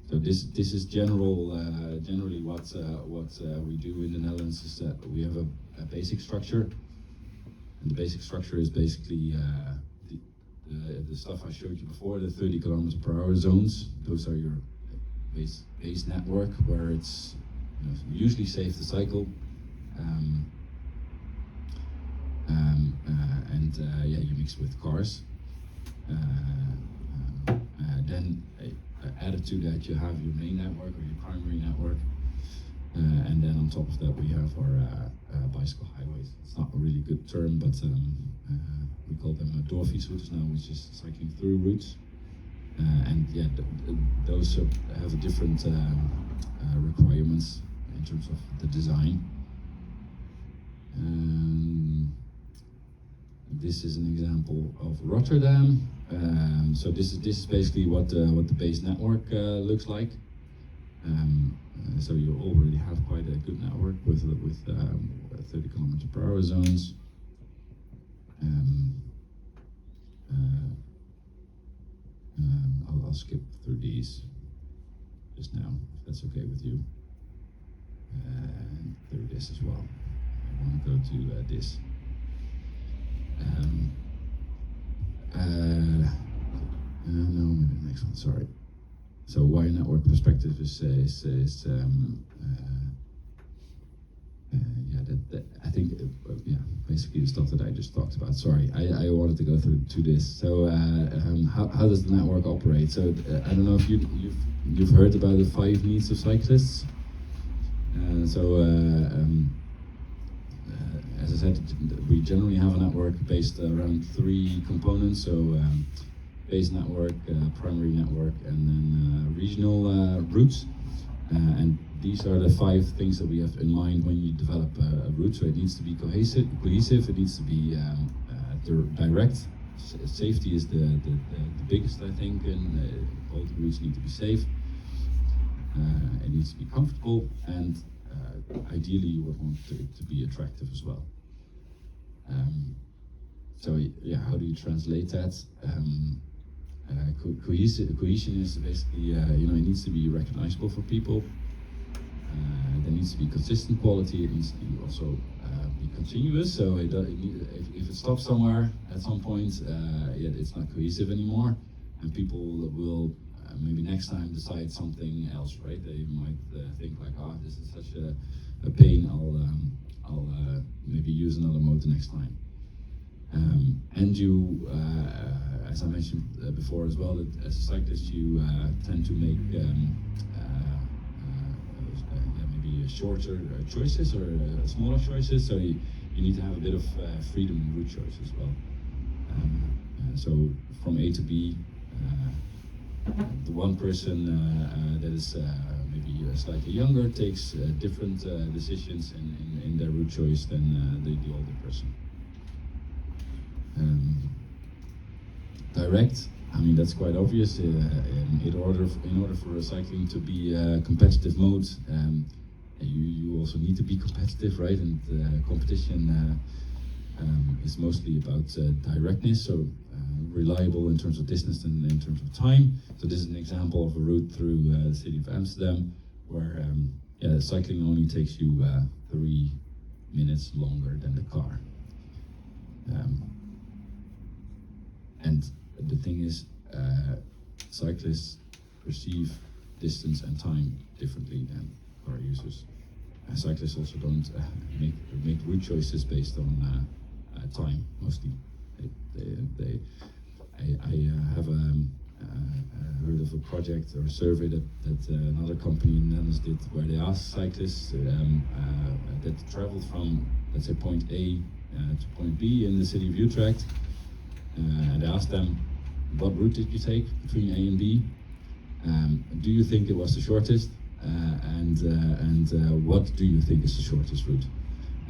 So this is generally what we do in the Netherlands, is that we have a basic structure, and the basic structure is basically the stuff I showed you before, the 30 kilometers per hour zones. Those are your base network, where it's usually safe to cycle, and you mix with cars. Then added to that, you have your main network or your primary network, and then on top of that we have our bicycle highways. It's not a really good term, but we call them doorfietsroutes now, which is cycling through routes. And yeah, those have a different requirements in terms of the design. This is an example of Rotterdam. So this is basically what the base network looks like. So you already have quite a good network with 30 kilometers per hour zones. I'll skip through these just now, if that's okay with you. And through this as well. I want to go to this. No, maybe the next one. Sorry. So why network perspective is I think basically the stuff that I just talked about. Sorry, I wanted to go through to this. So how does the network operate? So I don't know if you've heard about the 5 needs of cyclists. As I said, we generally have a network based around 3 components. So base network, primary network, and then regional routes. And these are the 5 things that we have in mind when you develop a route. So it needs to be cohesive. It needs to be direct. Safety is the biggest, I think, and all the routes need to be safe. It needs to be comfortable, and ideally you would want it to be attractive as well. So yeah, how do you translate that? Cohesion is basically, it needs to be recognizable for people. There needs to be consistent quality. It needs to be also be continuous. So if it stops somewhere at some point, it's not cohesive anymore, and people will maybe next time decide something else, right? They might think like, this is such a pain. I'll maybe use another mode the next time. And you, as I mentioned before as well, that as a cyclist you tend to make maybe shorter choices or smaller choices. So you need to have a bit of freedom in route choice as well. So from A to B, the one person that is maybe slightly younger takes different decisions in their route choice than the older person. Direct, I mean that's quite obvious. In order for cycling to be a competitive mode, you also need to be competitive, right? And competition is mostly about directness, so reliable in terms of distance and in terms of time. So this is an example of a route through the city of Amsterdam, where cycling only takes you 3 minutes longer than the car. And the thing is, cyclists perceive distance and time differently than car users. Cyclists also don't make route choices based on time mostly. I have heard of a project or a survey that another company in the Netherlands did, where they asked cyclists that traveled from, let's say, point A to point B in the city of Utrecht, and they asked them, what route did you take between A and B? Do you think it was the shortest? And what do you think is the shortest route?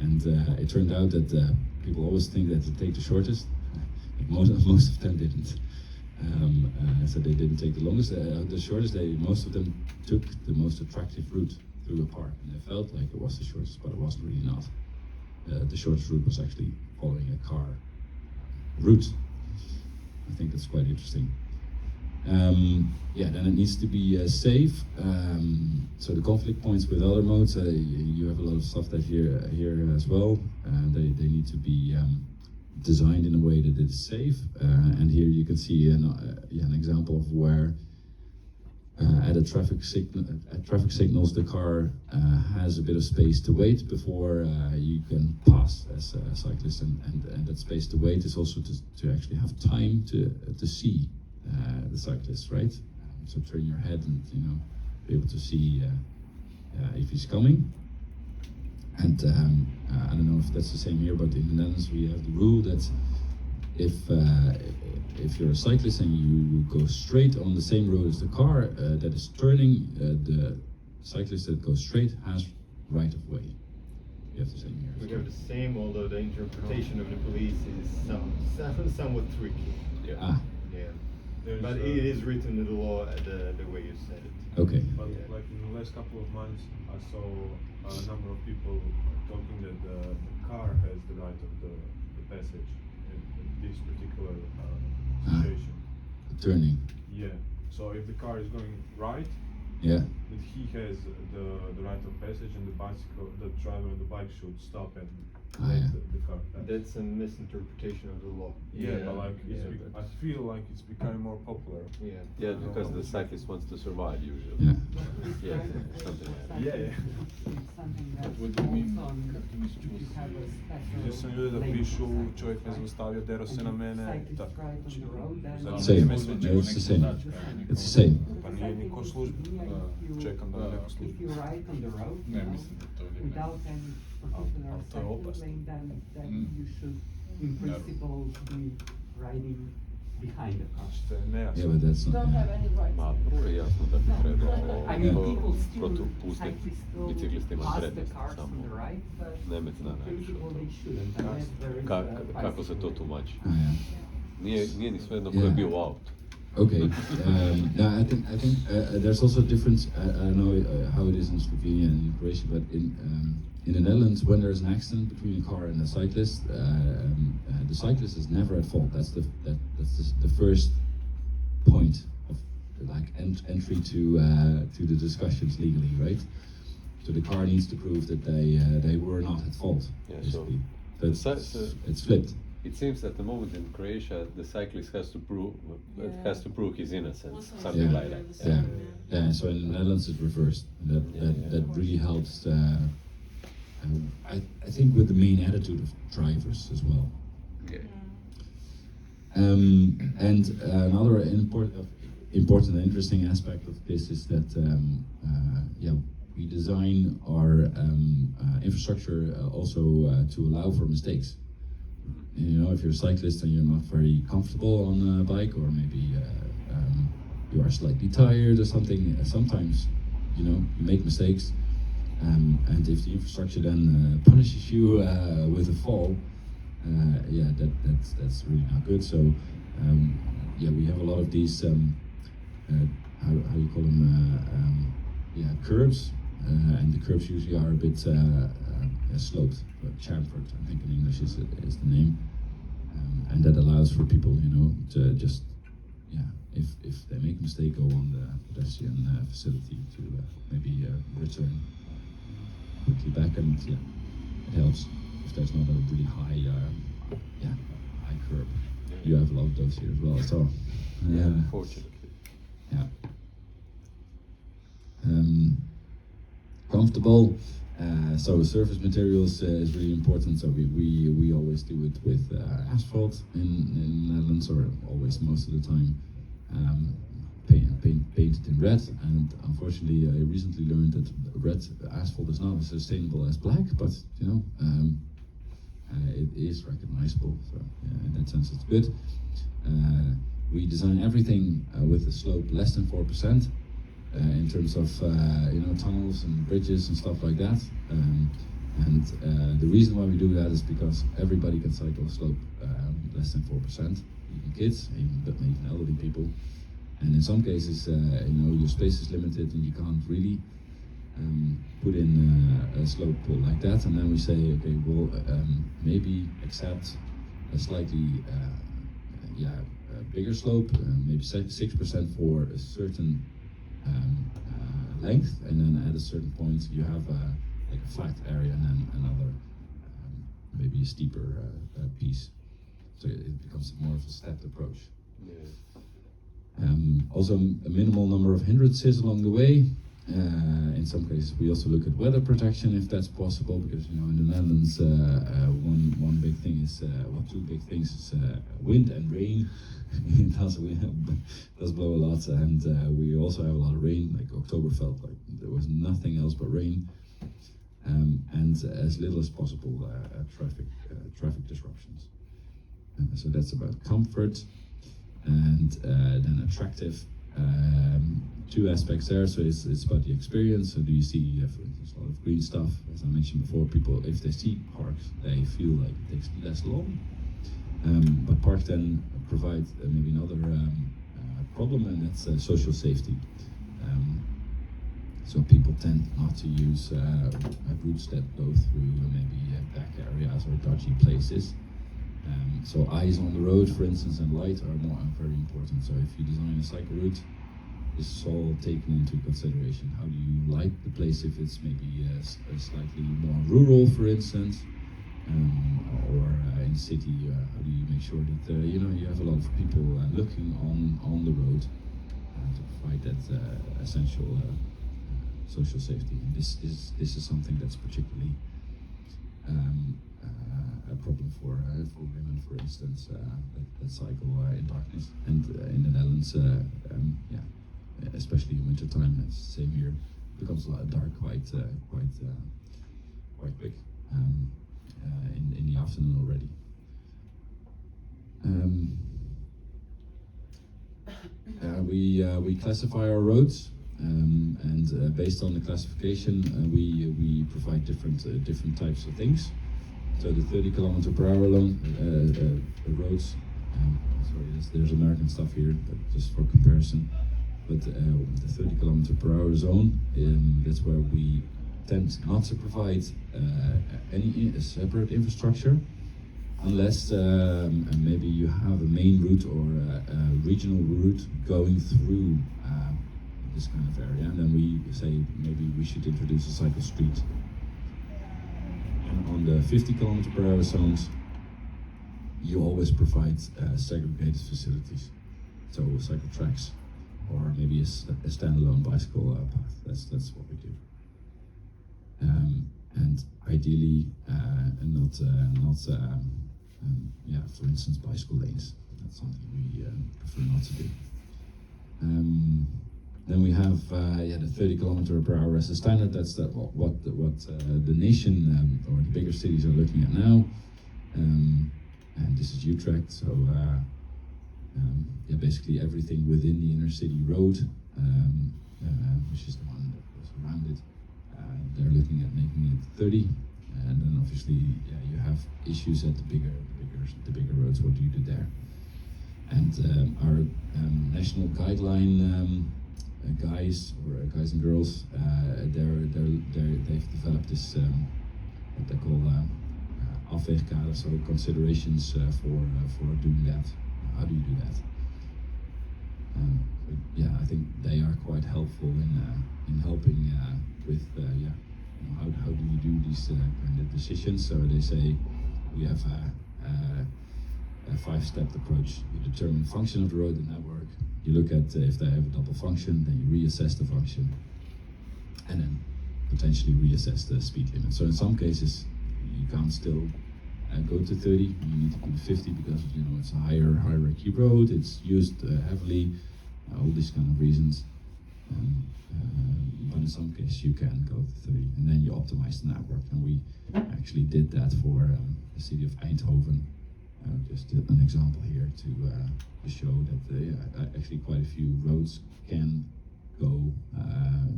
And it turned out that people always think that they take the shortest. Most of them didn't. So they didn't take the longest, the shortest. Most of them took the most attractive route through a park, and they felt like it was the shortest, but it wasn't really not. The shortest route was actually following a car route. I think that's quite interesting. Then it needs to be safe. So the conflict points with other modes, you have a lot of stuff that here as well. They need to be designed in a way that it's safe. And here you can see an example of where at traffic signals the car has a bit of space to wait before you can pass as a cyclist, and that space to wait is also to actually have time to see the cyclist, right? So turn your head and be able to see if he's coming. And I don't know if that's the same here, but in the Netherlands we have the rule that if you're a cyclist and you go straight on the same road as the car that is turning, the cyclist that goes straight has right of way. We have the same here. We have the same, although the interpretation of the police is somewhat tricky. Ah, Yeah. There's, But it is written in the law the way you said it. okay. But like in the last couple of months, I saw a number of people talking that the car has the right of the passage in this particular situation. Turning. Yeah. So if the car is going right, Yeah. that he has the right of passage, and the driver on the bike should stop and Ah, let yeah. the car pass. That's a misinterpretation of the law. Yeah, but like I that's- feel like it's becoming more popular. Yeah. Yeah, because the cyclist wants to survive usually. Yeah. Yeah, something like that. Yeah, yeah. It's something that's What do you mean? also on, if you have a special Vidio sam ljude da lane pišu, for čovjek me cyclists, zaustavio, derao se na and mene, cyclists tako. ride on the road, then Zanima Same. me sve No, it's the same. čekam. It's the same. Pa nije niko u službi, čekam da me neko If službi. you ride on the road, Ne, mislim da to vrijeme. without any particular ali to je cycling opasno. lane, then Mm. you should, in principle, be riding behind the car. Što je nejasno. Yeah, but that's You not. don't have any rights. Ma, prvo je jasno da bi trebalo I mean, Yeah. people still, protupustiti cyclists still biciklistima pass the prednost cars on samo. the right, but Nemec zna in najviše o principle tome. they shouldn't, unless there is Kako se to bicycle. tumači? Ah, yeah. Nije ni svejedno ko je bio u autu. Okay. I think there's also a difference. I don't know how it is in Slovenia and in Croatia, but in the Netherlands, when there's an accident between a car and a cyclist, the cyclist is never at fault. That's the first point of like entry to the discussions legally, right? So the car needs to prove that they were not at fault. Yeah, Basically. so- But it's flipped. It seems at the moment in Croatia, the cyclist has to prove his innocence, Also, something Yeah. like that. Yeah. Yeah. So in the Netherlands it's reversed. And that really helps. I think with the main attitude of drivers as well. Okay. And another important and interesting aspect of this is that we design our infrastructure also to allow for mistakes. You know, if you're a cyclist and you're not very comfortable on a bike, or maybe you are slightly tired or something, sometimes, you know, you make mistakes. And if the infrastructure then punishes you with a fall, yeah, that's really not good. So yeah, we have a lot of these how you call them, yeah, curbs, and the curbs usually are a bit sloped, chamfered, I think in English is the name, and that allows for people, you know, to just, yeah, if they make a mistake, go on the pedestrian facility to maybe return quickly back, and yeah, it helps if there's not a really high, high curb. You have a lot of those here as well, so Yeah, unfortunately. yeah. Comfortable. So surface materials is really important. So we always do it with asphalt in the Netherlands, or always most of the time. Painted in red, and unfortunately I recently learned that red asphalt is not as sustainable as black, but you know, it is recognizable, so yeah, in that sense it's good. We design everything with a slope less than 4%, in terms of you know, tunnels and bridges and stuff like that, and the reason why we do that is because everybody can cycle a slope less than 4%, even kids, even elderly people. And in some cases, you know, your space is limited and you can't really put in a slope like that. And then we say, okay, well, maybe accept a slightly, a bigger slope, maybe 6% for a certain length, and then at a certain point you have like a flat area, and then another maybe a steeper piece. So it becomes more of a stepped approach. Yeah. Also a minimal number of hindrances along the way. In some cases we also look at weather protection if that's possible, because you know, in the Netherlands one big thing is, well, two big things is wind and rain. It does blow a lot, and we also have a lot of rain, like October felt like there was nothing else but rain, and as little as possible traffic disruptions. So that's about comfort. And then attractive, two aspects there. So it's about the experience. So do you see, for instance, a lot of green stuff? As I mentioned before, people, if they see parks, they feel like it takes less long. But parks then provide maybe another problem, and that's social safety. So people tend not to use routes that go through maybe back areas or dodgy places. So eyes on the road, for instance, and light are very important. So if you design a cycle route, this is all taken into consideration. How do you light the place if it's maybe slightly more rural, for instance, or in the city? How do you make sure that you know, you have a lot of people looking on the road to provide that essential social safety? And this is something that's particularly a problem for women, for instance, that cycle in darkness. And in the Netherlands, especially in winter time, it's the same here. It becomes a lot dark quite quick in the afternoon already. We classify our roads, and based on the classification, we provide different types of things. So the 30 km per hour roads, sorry, there's American stuff here, but just for comparison. But the 30 km per hour zone, that's where we tend not to provide any separate infrastructure, unless maybe you have a main route or a regional route going through this kind of area, and then we say maybe we should introduce a cycle street. And on the 50 km per hour zones, you always provide segregated facilities, so cycle tracks, or maybe a standalone bicycle path. That's what we do. And ideally, for instance, bicycle lanes. That's something we prefer not to do. Then we have the 30 kilometer per hour as a standard. That's what the nation or the bigger cities are looking at now. And this is Utrecht, so basically everything within the inner city road, which is the one that was around it, they're looking at making it 30. And then obviously, you have issues at the bigger roads. What do you do there? And our national guideline guys and girls, they've developed this what they call afweegkader, so considerations for doing that. How do you do that? I think they are quite helpful in helping with how do you do these kind of decisions. So they say we have a 5-step approach. You determine the function of the road and network. You look at if they have a double function, then you reassess the function, and then potentially reassess the speed limit. So in some cases, you can't still go to 30. You need to go to 50 because it's a hierarchy road. It's used heavily. All these kind of reasons. But in some cases you can go to 30, and then you optimize the network. And we actually did that for the city of Eindhoven. Just an example here to show that actually quite a few roads can go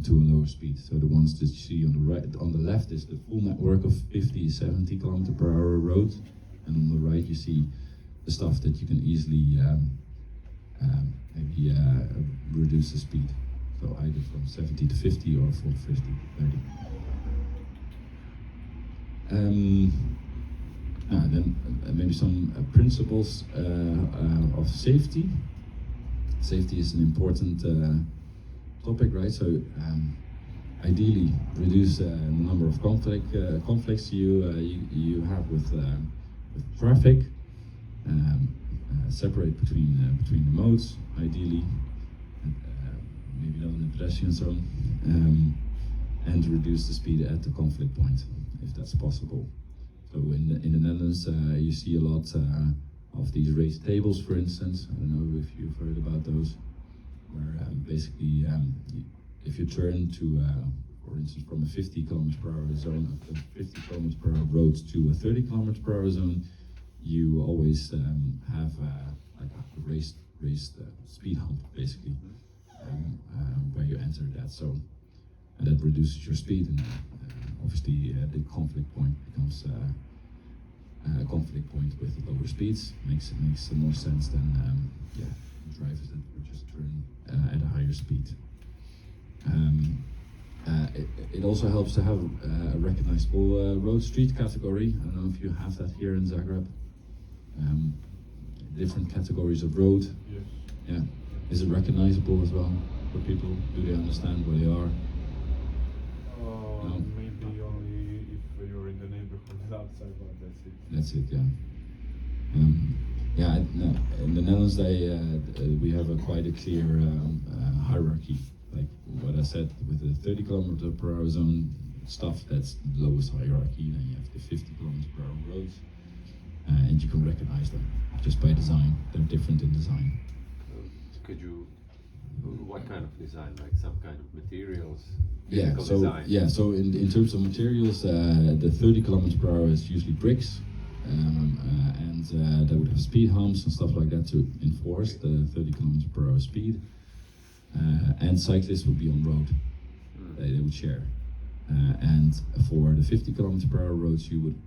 to a lower speed. So the ones that you see on the right, on the left is the full network of 50-70 km per hour road, and on the right you see the stuff that you can easily maybe reduce the speed. So either from 70 to 50 or from 50 to 30. Then maybe some principles of safety. Safety is an important topic, right? So ideally reduce the number of conflicts you have with traffic. Separate between the modes, ideally. Maybe not in the pedestrian zone, and reduce the speed at the conflict point, if that's possible. So in the Netherlands, you see a lot of these raised tables, for instance. I don't know if you've heard about those, where basically if you turn to, for instance, from a 50 km per hour zone, a 50 km per hour road to a 30 km per hour zone, you always have like a raised speed hump, basically. Where you enter that zone, and that reduces your speed, and obviously the conflict point becomes a conflict point with lower speeds. Makes more sense than drivers that would just turn at a higher speed. It also helps to have a recognizable road street category. I don't know if you have that here in Zagreb. Different categories of road. Yes. Yeah. Is it recognizable as well for people? Do they understand where they are? No? Maybe only if you're in the neighborhood outside, but that's it. That's it, yeah. In the Netherlands, we have quite a clear hierarchy. Like what I said, with the 30 km per hour zone stuff, that's the lowest hierarchy. Then you have the 50 km per hour roads, and you can recognize them just by design. They're different in design. Could you, what kind of design, like some kind of materials? Yeah, physical so design? so in terms of materials, the 30 km per hour is usually bricks, and they would have speed humps and stuff like that to enforce the 30 km per hour speed. And cyclists would be on road; they would share. And for the 50 km per hour roads, you would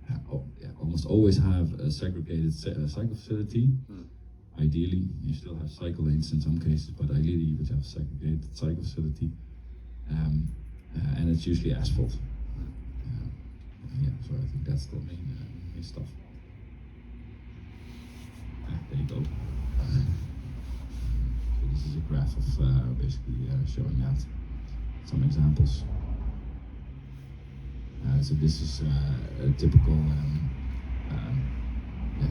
almost always have a segregated cycle facility. Ideally, you still have cycle lanes in some cases, but ideally you would have a segregated cycle facility, and it's usually asphalt. So I think that's the main stuff. There you go. So this is a graph of basically showing that. Some examples. So this is a typical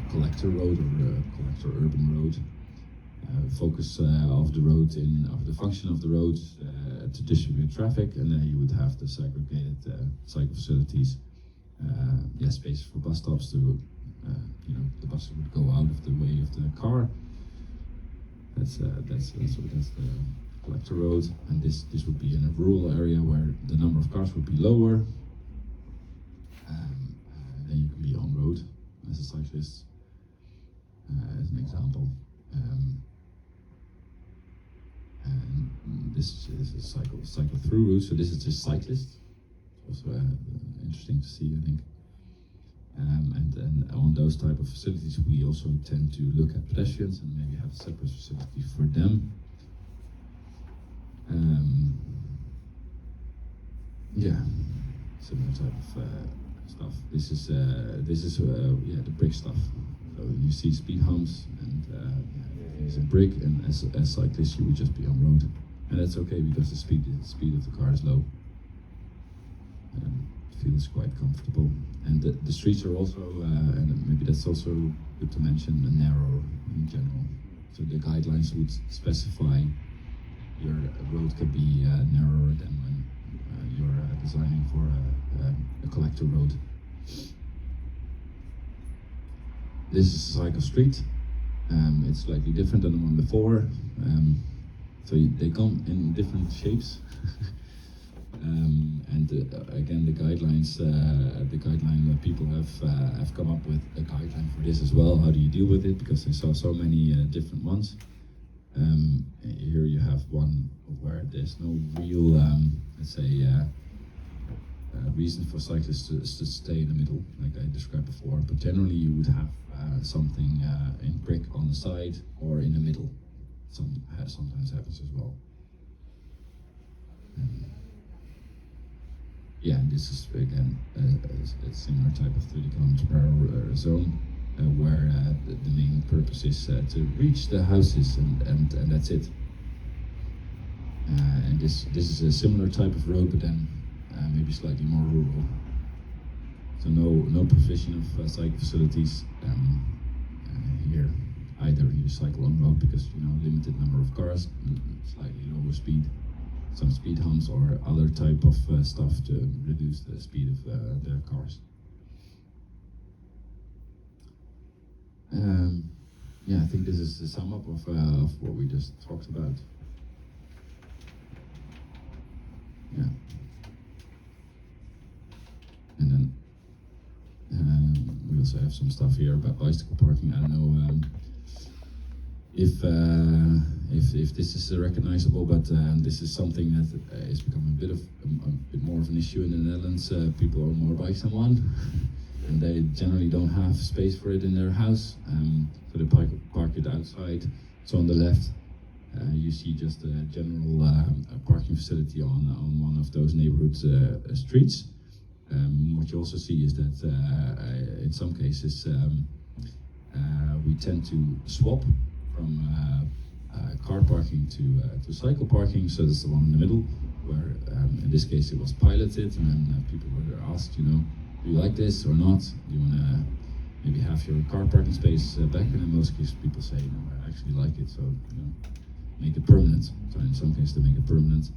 collector road or collector urban road. Focus of the road of the function of the road to distribute traffic, and then you would have the segregated cycle facilities. Space for bus stops to, the bus would go out of the way of the car. That's the collector road, and this would be in a rural area where the number of cars would be lower. Then you can be on road as a cyclist, as an example. And this is a cycle through route, so this is just cyclists. Also interesting to see, I think. And on those type of facilities, we also tend to look at pedestrians and maybe have a separate facility for them. Yeah, similar type of stuff. This is yeah, the brick stuff. So you see speed humps, and it's a brick, and as cyclists you would just be on road, and that's okay because the speed of the car is low. Feels quite comfortable, and the streets are also, and maybe that's also good to mention, narrow in general. So the guidelines would specify your road can be narrower than when you're designing for a collector road. This is a cycle street. It's slightly different than the one before. So they come in different shapes. And again, the guidelines, the guideline that people have come up with a guideline for this as well. How do you deal with it? Because they saw so many different ones. Here you have one where there's no real, let's say, reason for cyclists to stay in the middle, like I described before. But generally, you would have something in brick on the side or in the middle. Sometimes happens as well. Yeah, and this is again a similar type of 30 kilometers per hour zone, where the main purpose is to reach the houses, and that's it. And this is a similar type of road, but then maybe slightly more rural. So no provision of cycle facilities here. Either you cycle on road because limited number of cars, slightly lower speed. Some speed humps or other type of stuff to reduce the speed of their cars. Yeah, I think this is the sum up of what we just talked about. Yeah. And then we also have some stuff here about bicycle parking. I don't know if this is recognizable, but this is something that is becoming a bit more of an issue in the Netherlands. People own more bikes than one, and they generally don't have space for it in their house, so they park it outside. So on the left, you see just a general parking facility on one of those neighborhood streets. What you also see is that in some cases we tend to swap from car parking to cycle parking. So that's the one in the middle, where in this case it was piloted, and then people were asked, do you like this or not? Do you want to maybe have your car parking space back? And in most cases people say, no, I actually like it, so make it permanent. So in some cases they make it permanent.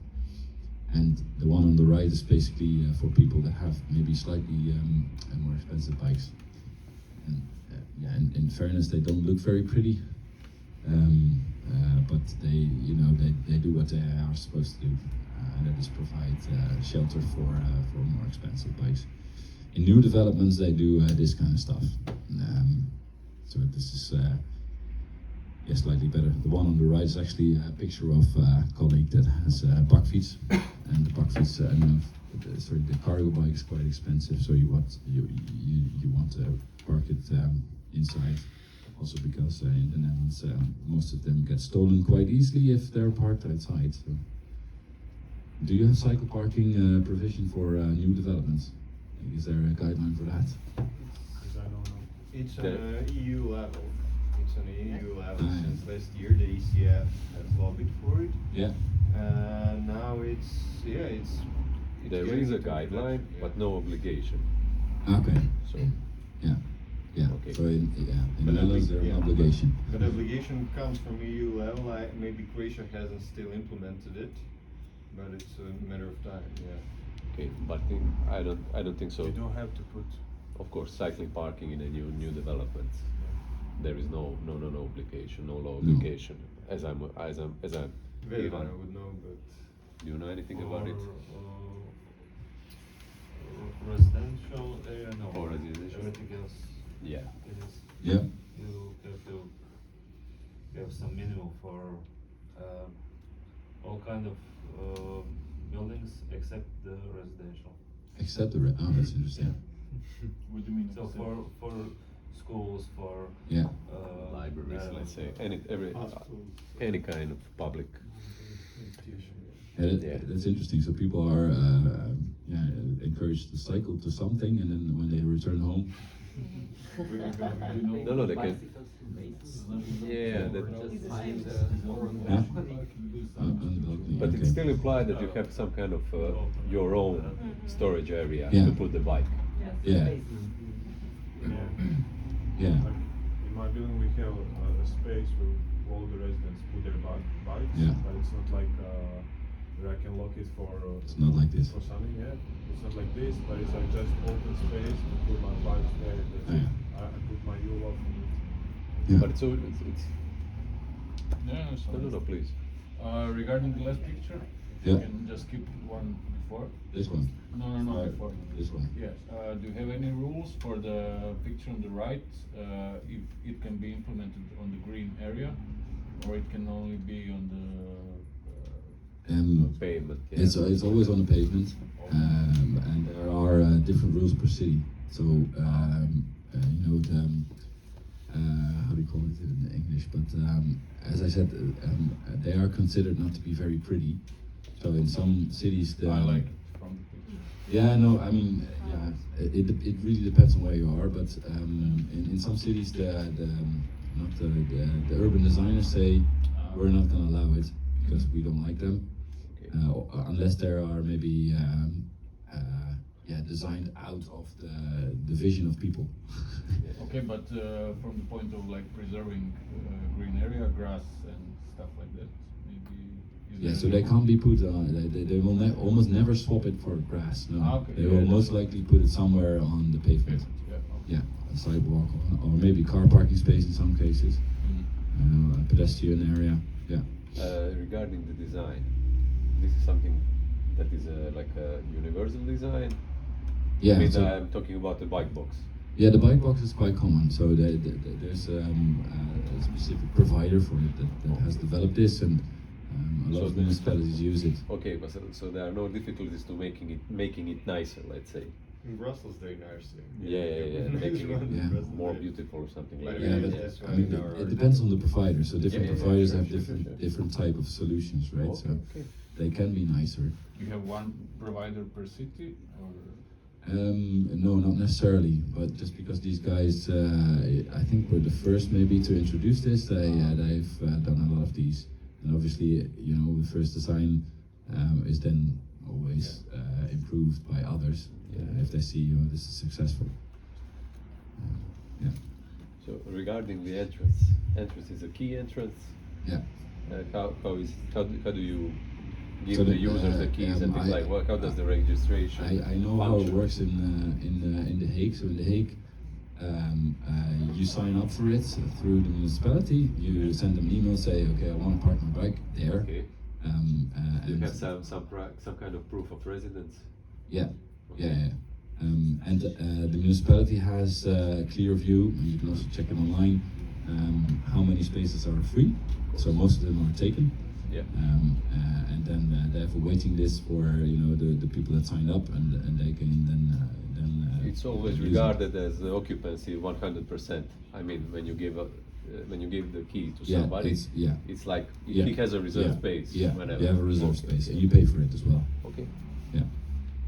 And the one on the right is basically for people that have maybe slightly more expensive bikes. And yeah, in fairness, they don't look very pretty. But they do what they are supposed to do, and that is provide shelter for more expensive bikes. In new developments, they do this kind of stuff. So this is slightly better. The one on the right is actually a picture of a colleague that has bakfiets, and the bakfiets, the cargo bike is quite expensive, so you want to park it inside. Also because in the Netherlands most of them get stolen quite easily if they're parked outside. So, do you have cycle parking provision for new developments? Is there a guideline for that? Because I don't know. It's an EU level. It's an EU level. Since last year, the ECF has lobbied for it. Yeah. Now it's There is a guideline, but no obligation. Okay. So Yeah. Okay. So in But Netherlands there's an obligation. But obligation comes from EU level. Maybe Croatia hasn't still implemented it, but it's a matter of time. Yeah. Okay, but I don't think so. You don't have to put. Of course, cycling parking in a new development, there is no obligation, no law obligation. As Very Ivan, I would know, but do you know anything about it? Residential area, no. Or residential? Everything else, Yeah. it is. Yeah. You have some minimum for all kind of buildings except the residential. Except the oh, that's interesting. What do you mean? So for schools, for Yeah. Libraries, yeah, let's say, any kind of public. Yeah, Yeah. that's interesting. So people are encouraged to cycle to something, and then when they return home, No, they can. Yeah, that, yeah, on the balcony, but okay. it still implies that you have some kind of your own storage area Yeah. to put the bike. Yeah, yeah, Like, in my building we have a space where all the residents put their bikes, Yeah. but it's not like where I can lock it for it's not like this. for something. Yeah, it's not like this, but it's like just open space to put my bikes there. That's it. Yeah. I put my U lock on it. Yeah. But it's no, please. Regarding the last picture, Yeah. you can just keep one before. This one, No, before. this one. Yes. Do you have any rules for the picture on the right? If it can be implemented on the green area, or it can only be on the Payment. Yeah. It's always on the pavement, and there are different rules per city. So you know the how do you call it in English? But as I said, they are considered not to be very pretty. So in some cities, I like it from the picture. yeah, no, I mean, yeah, it really depends on where you are. But in some cities, the urban designers say we're not going to allow it because we don't like them. Unless there are maybe designed out of the vision of people. Okay, but from the point of like preserving green area, grass and stuff like that, maybe. is Yeah, there so any they rule? can't be put on. They will almost never swap it for grass. No, Ah, okay, they yeah, will that's most right. likely put it somewhere on the pavement. Yeah. Okay. Yeah, a sidewalk or maybe car parking space in some cases. A pedestrian area. Yeah. Regarding the design, this is something that is like a universal design. Yeah. I mean, so- I'm talking about the bike box. Yeah, the bike box is quite common. So there's a specific provider for it that has developed this, and a lot So of the- municipalities use it. Okay, but so there are no difficulties to making it nicer, let's say. in Brussels they're nice. Yeah, making it Yeah. more beautiful or something like Yeah, that. but I mean, it depends on the provider. So different Yeah, providers sure, have sure, different sure. different type of solutions, right? So Okay. they can be nicer. You have one provider per city, or No, not necessarily, but just because these guys, I think were the first maybe to introduce this, they've done a lot of these. And obviously, you know, the first design is then always improved by others if they see, you know, this is successful. Yeah, So regarding the entrance is a key entrance. yeah. How do you give So the the, users the keys and things like what? How does the registration? I know how it function? works in The Hague. So in The Hague, you sign up for it through the municipality. You send them an email, say, okay, I want to park my bike there. Okay. Do you and have some kind of proof of residence? yeah, yeah. And the municipality has a clear view, and you can also check it online, how many spaces are free. So most of them are taken. Yeah. And then they have a waiting list for, you know, the people that signed up, and they can then It's always use it. regarded as the occupancy 100%. I mean, when you give the key to Yeah, somebody, it's like yeah, he has a reserved yeah, space. Yeah, whenever. you have a reserved Okay. space, and you pay for it as well. Okay.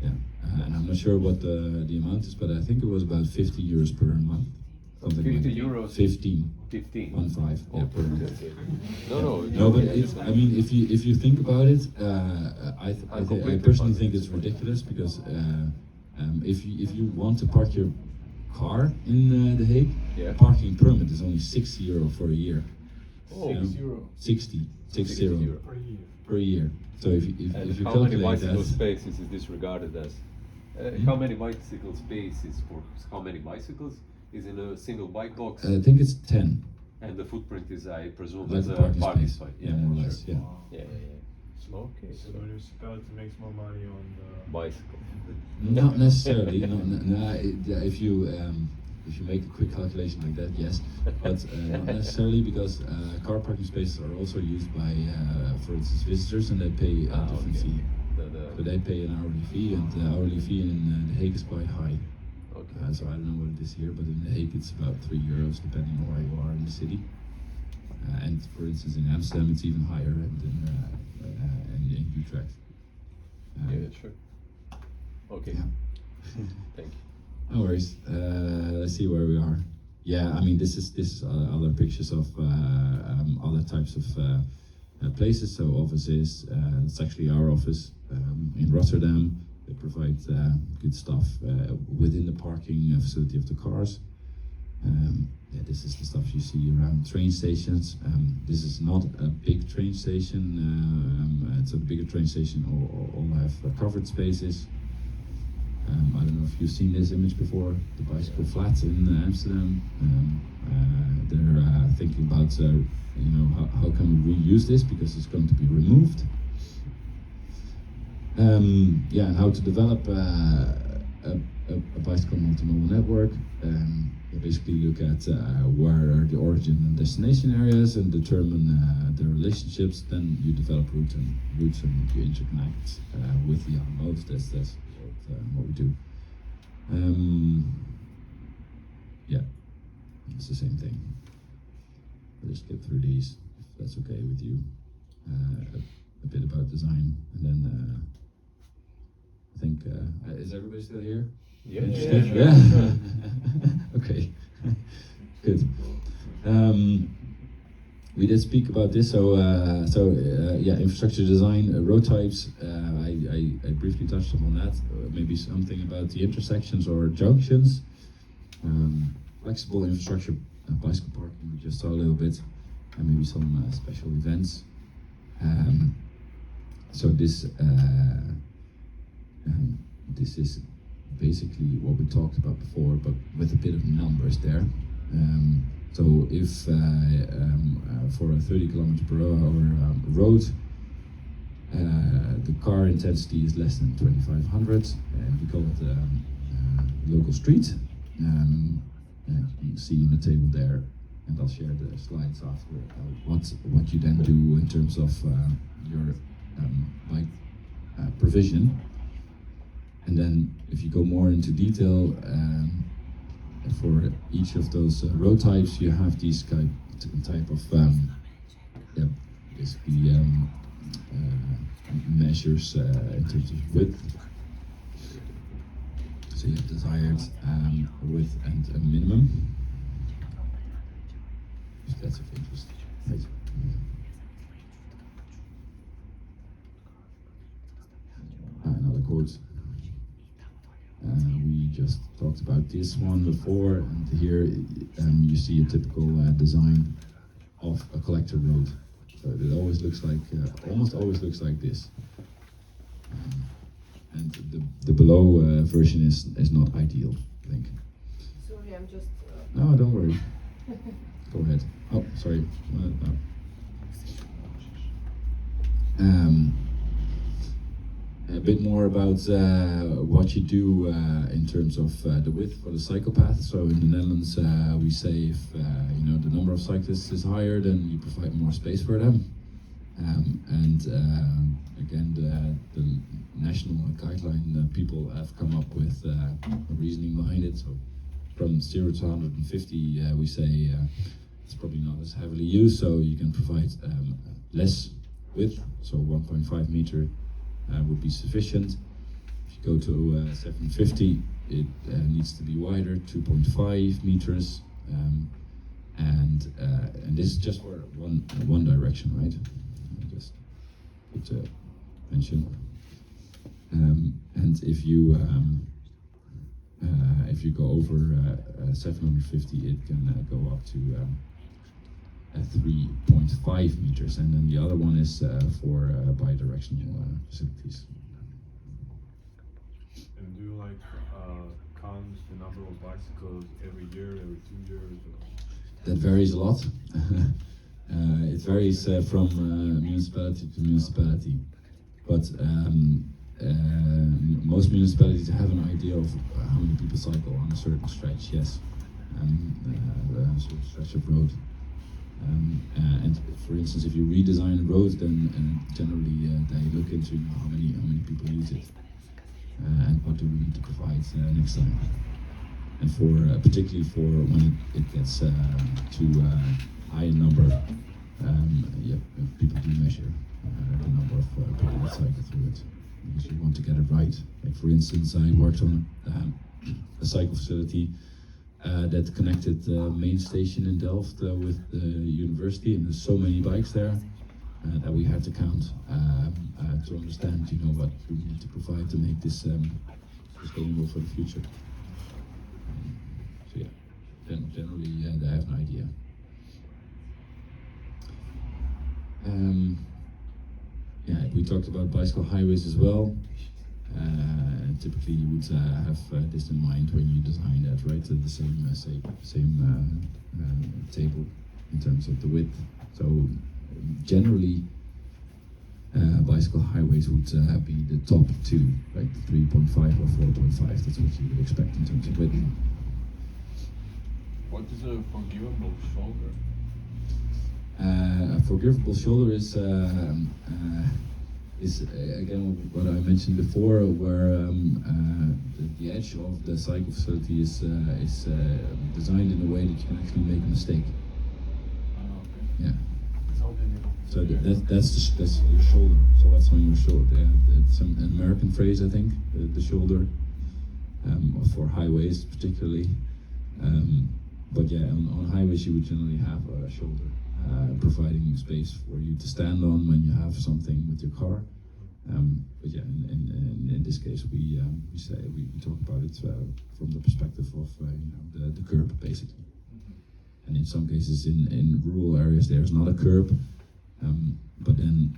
Yeah, and I'm not sure what the amount is, but I think it was about 50 euros per month. Something 50 like euros? 15. 15. 15, yeah, per month. Okay. No. No, but it's, I mean, if you think about it, I completely personally fine. think it's ridiculous because if you want to park your car in The Hague, Yeah. parking permit is only €60 for a year. Oh. €6. 60 €60. per year. So if And you how many calculate bicycle that, spaces is this regarded as? How many bicycle spaces for how many bicycles is in a single bike box? I think it's 10. And the footprint is, I presume, Like as a a parking parking space. space. Yeah, more or less, sure. yeah. Yeah, yeah, yeah. Okay. So the municipality makes more money on Bicycle. Not necessarily. If you make a quick calculation like that, yes, but not necessarily, because car parking spaces are also used by, for instance, visitors, and they pay a different okay. fee. So they pay an hourly fee, and the hourly fee in The Hague is quite high. Okay. So I don't know what it is here, but in The Hague it's about €3, depending on where you are in the city. And for instance, in Amsterdam it's even higher, and in Utrecht. Yeah, sure. Okay. Yeah. Thank you. No worries. Let's see where we are. Yeah, I mean, this is other pictures of other types of places. So offices. It's actually our office in Rotterdam. They provide good stuff within the parking facility of the cars. Yeah, this is the stuff you see around train stations. This is not a big train station. So the bigger train station all have covered spaces. I don't know if you've seen this image before, the bicycle flats in Amsterdam. They're thinking about, how can we reuse this, because it's going to be removed. Yeah, and how to develop a bicycle multimodal network. You basically look at where are the origin and destination areas and determine their relationships. Then you develop routes and you interconnect with the other modes. That's what we do. Yeah, it's the same thing. I'll just get through these, if that's okay with you. A bit about design, and then I think, is everybody still here? Yeah. Interested? Yeah, sure. Okay, good. We did speak about this, yeah, infrastructure design, road types. I briefly touched upon that. Maybe something about the intersections or junctions. Flexible infrastructure, bicycle parking. We just saw a little bit, and maybe some special events. So this is basically what we talked about before, but with a bit of numbers there. So if for a 30 km/h road, the car intensity is less than 2,500, and we call it local street. You can see in the table there, and I'll share the slides after, what you then do in terms of your bike provision. And then if you go more into detail, for each of those road types, you have these type of basically measures in terms of width. So you have desired width and a minimum. If that's of interest. Right. Another quote. We just talked about this one before, and here you see a typical design of a collector road. So it always looks like, almost always looks like this. And the below version is not ideal, I think. Sorry, I'm just. No, don't worry. Go ahead. Oh, sorry. A bit more about what you do in terms of the width for the cycle path. So in the Netherlands, we say if the number of cyclists is higher, then you provide more space for them. Again, the national guideline people have come up with a reasoning behind it. So from 0 to 150, we say it's probably not as heavily used, so you can provide less width, so 1.5 meter would be sufficient. If you go to 750, it needs to be wider, 2.5 meters, and this is just for one direction, right? Just put mention. And if you go over 750, it can go up to 3.5 meters, and then the other one is for bi-directional facilities. And do you count the number of bicycles every year, every 2 years? that varies a lot. It varies from municipality to municipality, but most municipalities have an idea of how many people cycle on a certain stretch. Yes, a certain stretch of road. And for instance, if you redesign a road, then generally they look into how many people use it, and what do we need to provide next time. And for particularly for when it gets to high number, people do measure the number of people that cycle through it, because you want to get it right. Like for instance, I worked on a cycle facility that connected the main station in Delft with the university, and there's so many bikes there that we had to count to understand, what we need to provide to make this sustainable for the future. So yeah, generally they have an idea. We talked about bicycle highways as well. Typically, you would have this in mind when you design that, right? The same table in terms of the width. So generally, bicycle highways would be the top two, like 3.5 or 4.5. That's what you would expect in terms of width. What is a forgivable shoulder? A forgivable shoulder is again what I mentioned before, where the edge of the cycle facility is designed in a way that you can actually make a mistake. Okay. Yeah. So that's your shoulder. So that's on your shoulder. Yeah, it's an American phrase, I think. The shoulder, for highways particularly. But yeah, on highways you would generally have a shoulder. Providing space for you to stand on when you have something with your car. But yeah, in this case, we talk about it from the perspective of the curb, basically. And in some cases, in rural areas, there's not a curb, but then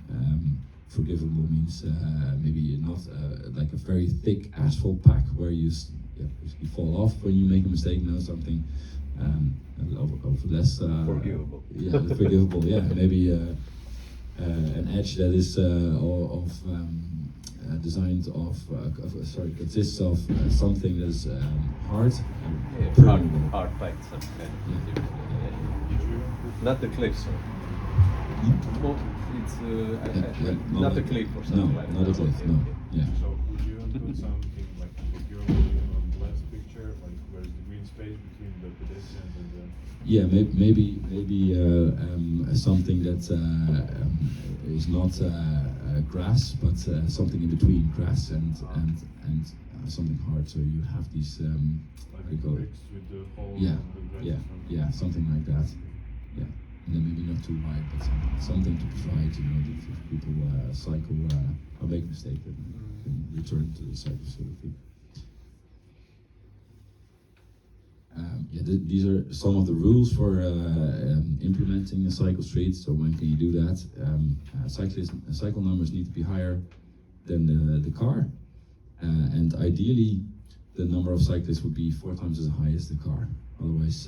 forgivable means maybe not like a very thick asphalt pack where you fall off when you make a mistake. Something. Of less forgivable. Yeah, forgivable. Yeah, maybe an edge that is designed consists of something that's hard. Hard packed, something. Not the cliff, sir. Well, it's not a cliff or something like that. No, not a cliff. No. Yeah. So would you put something like forgivable on the last picture, like where's the green space between the pedestrians and the... Yeah, maybe something that is not grass, but something in between grass and something hard. So you have these like bricks with the hole and the grass. Yeah, something like that. Yeah, and then maybe not too wide, but something to provide. That if people cycle or make a mistake, then can return to the cycle facility. These are some of the rules for implementing a cycle street. So when can you do that? Cycle numbers need to be higher than the car, and ideally the number of cyclists would be 4 times as high as the car. Otherwise,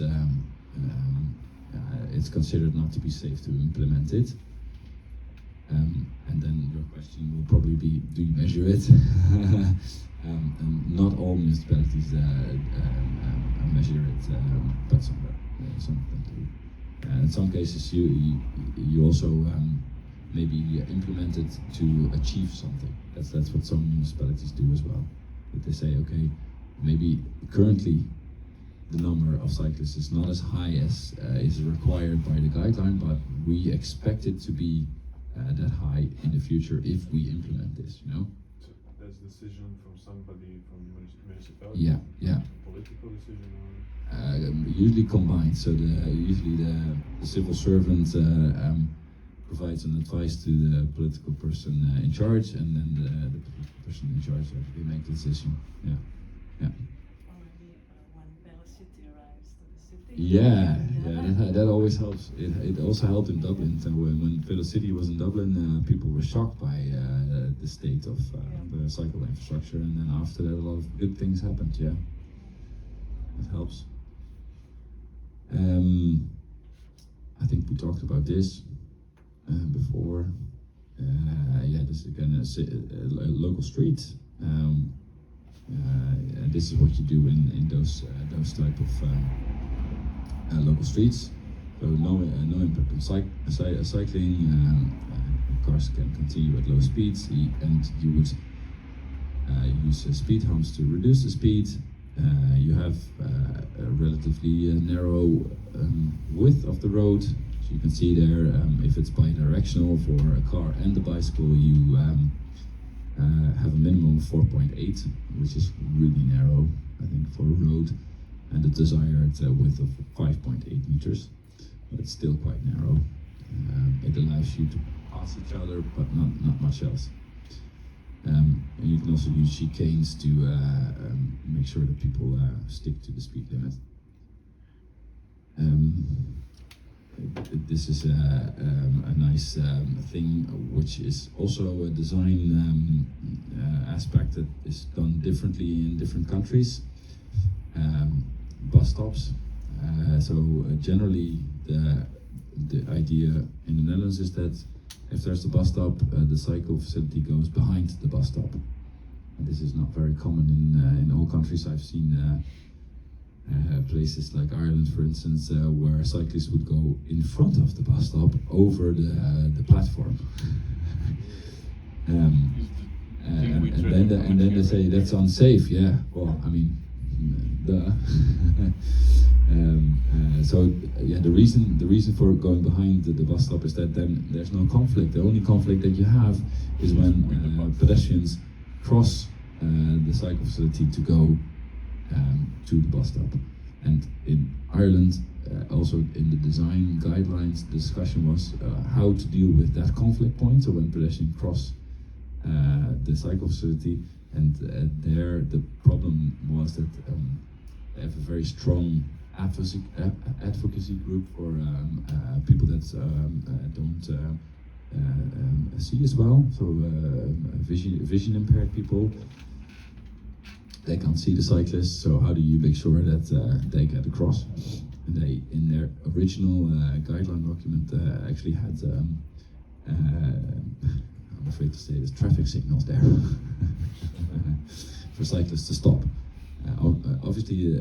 it's considered not to be safe to implement it. And then your question will probably be, do you measure it? And not all municipalities measure it, but some of them do. In some cases, you also maybe implement it to achieve something. That's what some municipalities do as well. That they say, okay, maybe currently the number of cyclists is not as high as is required by the guideline, but we expect it to be that high in the future if we implement this. So that's a decision from somebody from the municipality. Yeah. Political decision. Usually combined. So usually the civil servant provides an advice to the political person in charge, and then the political person in charge actually make the decision. Yeah. Already when velocity arrives to the city. That always helps. It also helped in Dublin. So when Velocity was in Dublin, people were shocked by the state of the cycle infrastructure, and then after that, a lot of good things happened. Yeah, it helps. think we talked about this before. Yeah, this is again a local street. This is what you do in those type of local streets. So no impact on cycling. Cars can continue at low speeds, and you would use speed humps to reduce the speed. You have a relatively narrow width of the road. So you can see there, if it's bi-directional for a car and a bicycle, you have a minimum of 4.8, which is really narrow, I think, for a road, and the desired width of 5.8 meters, but it's still quite narrow. It allows you to pass each other, but not much else. And you can also use chicanes to make sure that people stick to the speed limit. This is a nice thing, which is also a design aspect that is done differently in different countries. Bus stops. Generally, the idea in the Netherlands is that if there's a bus stop, the cycle facility goes behind the bus stop. And this is not very common in all countries. I've seen places like Ireland, for instance, where cyclists would go in front of the bus stop over the platform. And then they say that's unsafe. Yeah, well, I mean, duh. The reason for going behind the bus stop is that then there's no conflict. The only conflict that you have is when pedestrians cross the cycle facility to go to the bus stop. And in Ireland, also in the design guidelines, the discussion was how to deal with that conflict point. So when pedestrians cross the cycle facility, and there the problem was that they have a very strong advocacy group for people that don't see as well, so vision impaired people. They can't see the cyclists, so how do you make sure that they get across? And they, in their original guideline document, actually had, I'm afraid to say this, traffic signals there for cyclists to stop. Obviously,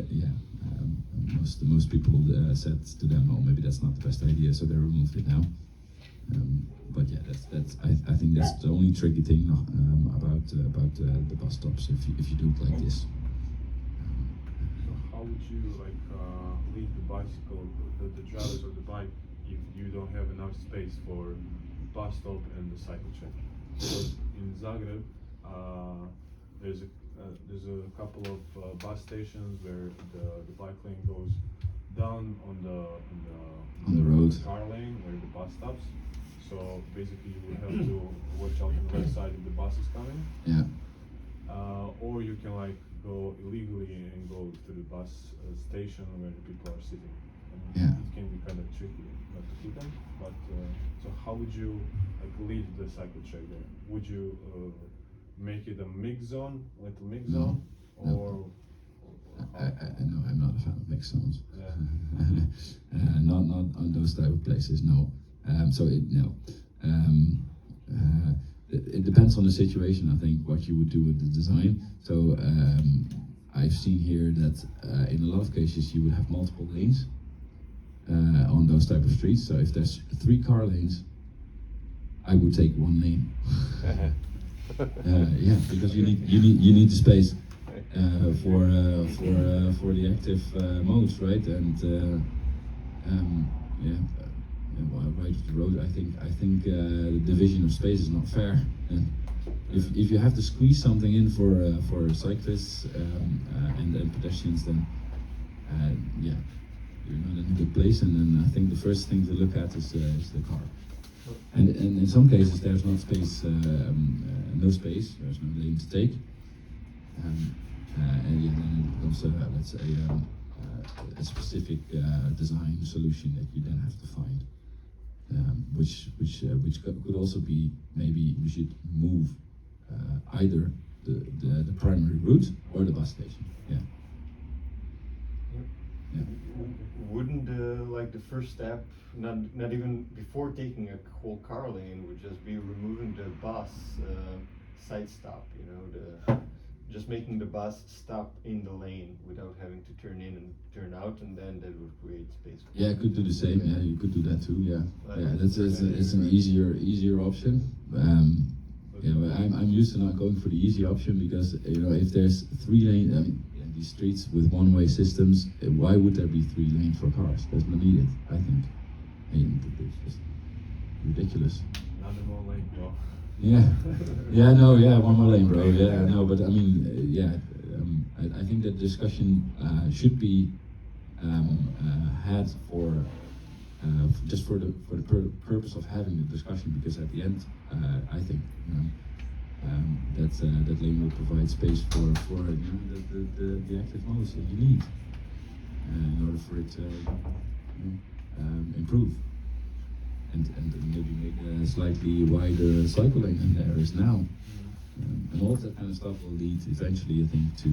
most people said to them, "Oh, maybe that's not the best idea," so they removed it now. But yeah, I think that's the only tricky thing about the bus stops if you do it like this. So how would you leave the bicycle, the drivers of the bike, if you don't have enough space for bus stop and the cycle check? Because in Zagreb, there's a couple of bus stations where the bike lane goes down on the road, car lane where the bus stops. So basically, you would have to watch out on the left side if the bus is coming. Yeah. Or you can go illegally and go to the bus station where the people are sitting. Yeah. It can be kind of tricky not to hit them. But so how would you lead the cycle check there? Would you make it a mix zone, little mix zone, or? No, I'm not a fan of mixed zones. Yeah. Not on those type of places. No. It depends on the situation. I think what you would do with the design. So I've seen here that in a lot of cases you would have multiple lanes on those type of streets. So if there's 3 car lanes, I would take 1 lane. Yeah, because you need the space for the active modes, right? And right of the road. I think the division of space is not fair. And if you have to squeeze something in for cyclists and pedestrians, then you're not in a good place. And then I think the first thing to look at is the car. And in some cases there's not space, no space. There's no lane to take. And then it becomes let's say a specific design solution that you then have to find. Which could also be, maybe we should move either the primary route or the bus station. Yeah. Wouldn't like the first step, not even before taking a whole car lane, would just be removing the bus side stop. You know, just making the bus stop in the lane without having to turn in and turn out, and then that would create space. Yeah, I could do the same. Yeah, you could do that too. Yeah, Like, yeah. It's an easier option. Yeah, but I'm used to not going for the easy option because if there's 3 lane, these streets with one-way systems, why would there be 3 lanes for cars? There's no need it. I think. It's just ridiculous. Another more lane, bro. Yeah, no, yeah, one more lane, bro. Yeah, no, but I mean, I think that discussion should be had for just for the purpose of having the discussion, because at the end, I think that lane will provide space for the active modes that you need in order for it to improve. And maybe make a slightly wider cycle lane than there is now. And all of that kind of stuff will lead eventually, I think, to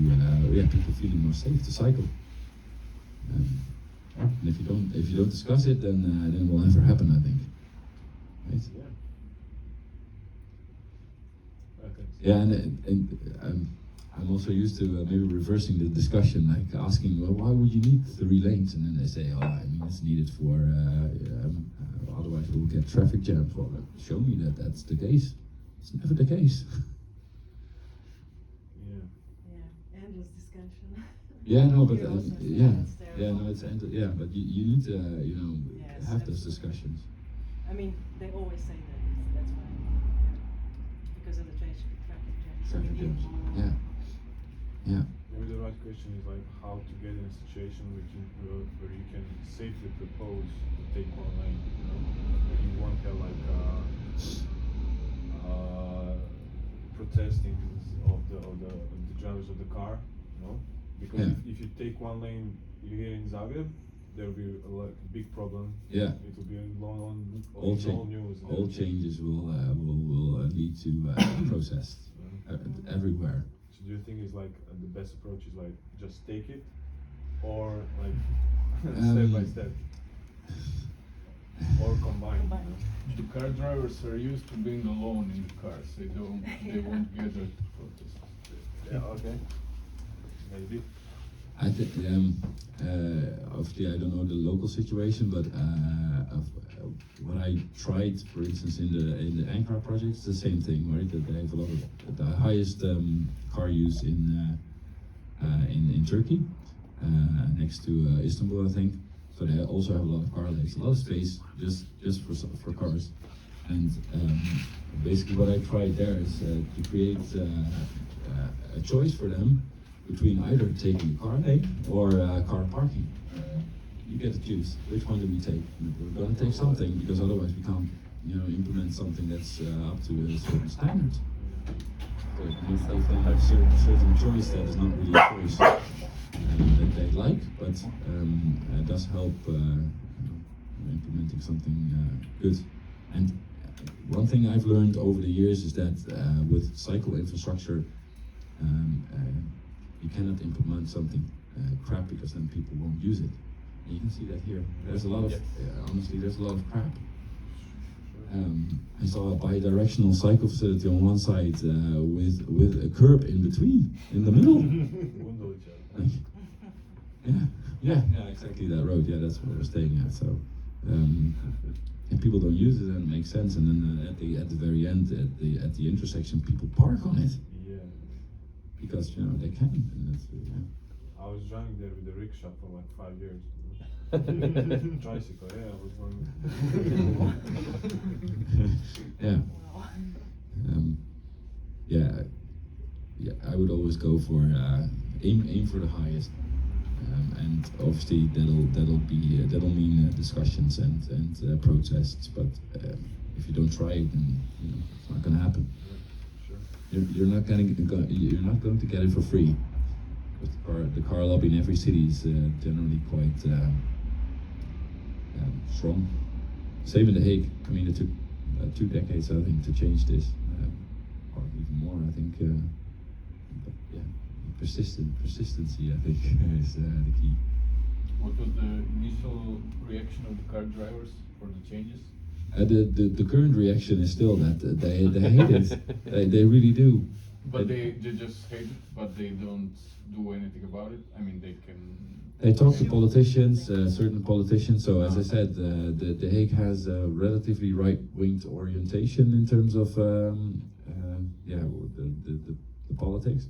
people feeling more safe to cycle. And if you don't discuss it, then it will never happen, I think. Right? Yeah. Yeah, and I'm also used to maybe reversing the discussion, like asking, well, why would you need 3 lanes? And then they say, oh, I mean, it's needed for, otherwise we'll get traffic jams. Well, show me that that's the case. It's never the case. Yeah, endless discussion. Yeah, no, but You also yeah, understand it's yeah, no, terrible. it's yeah, but you need to, Yes, have those absolutely. discussions. I mean, they always say that, that's why, because of the traffic jams. Traffic You need jams. more- Yeah. Maybe the right question is like how to get in a situation where you can safely propose to take one lane. Where you won't have like protesting of the drivers of the car, because Yeah. if you take one lane here in Zagreb, there will be a big problem. Yeah. It will be all All news. and all everything. changes will lead to protests everywhere. So do you think it's like the best approach is like just take it, or like step by step, or combine? Combine. The car drivers are used to being alone in the cars. They won't gather to protest. Yeah. Okay. Maybe. I think, obviously, I don't know the local situation, but what I tried, for instance, in the Ankara project, it's the same thing, right? That they have a lot of the highest car use in Turkey, next to Istanbul, I think. So they also have a lot of car lanes, a lot of space just for cars. And basically, what I tried there is to create a choice for them between either taking a car lane or car parking. You get to choose. Which one do we take? We're going to take something, because otherwise we can't, implement something that's up to a certain standard. So if they have certain choice, that is not really a choice that they like, but it does help implementing something good. And one thing I've learned over the years is that with cycle infrastructure, you cannot implement something crap, because then people won't use it. And you can see that here. There's a lot of, honestly, there's a lot of crap. I saw a bi-directional cycle facility on one side with a curb in between, in the middle. Yeah, exactly that road. Yeah, that's what we're staying at. So, and people don't use it, and it makes sense. And then at the very end, at the intersection, people park on it. Yeah. Because they can. And that's, I was driving there with the rickshaw for like 5 years. Tricycle, yeah, I was running. Yeah. Wow. Yeah, I would always go for aim for the highest, and obviously that'll mean discussions and protests. But if you don't try it, then it's not going to happen. Sure. You're not going to get it for free. Because the car lobby in every city is generally quite strong. Same in The Hague. I mean, it took 2 decades, I think, to change this, or even more, I think. But yeah, persistency, I think, is the key. What was the initial reaction of the car drivers for the changes? The current reaction is still that they hate it. They really do. But they just hate it, but they don't do anything about it. I mean, they can. They talk to politicians, certain politicians. So as I said, the Hague has a relatively right-winged orientation in terms of the politics.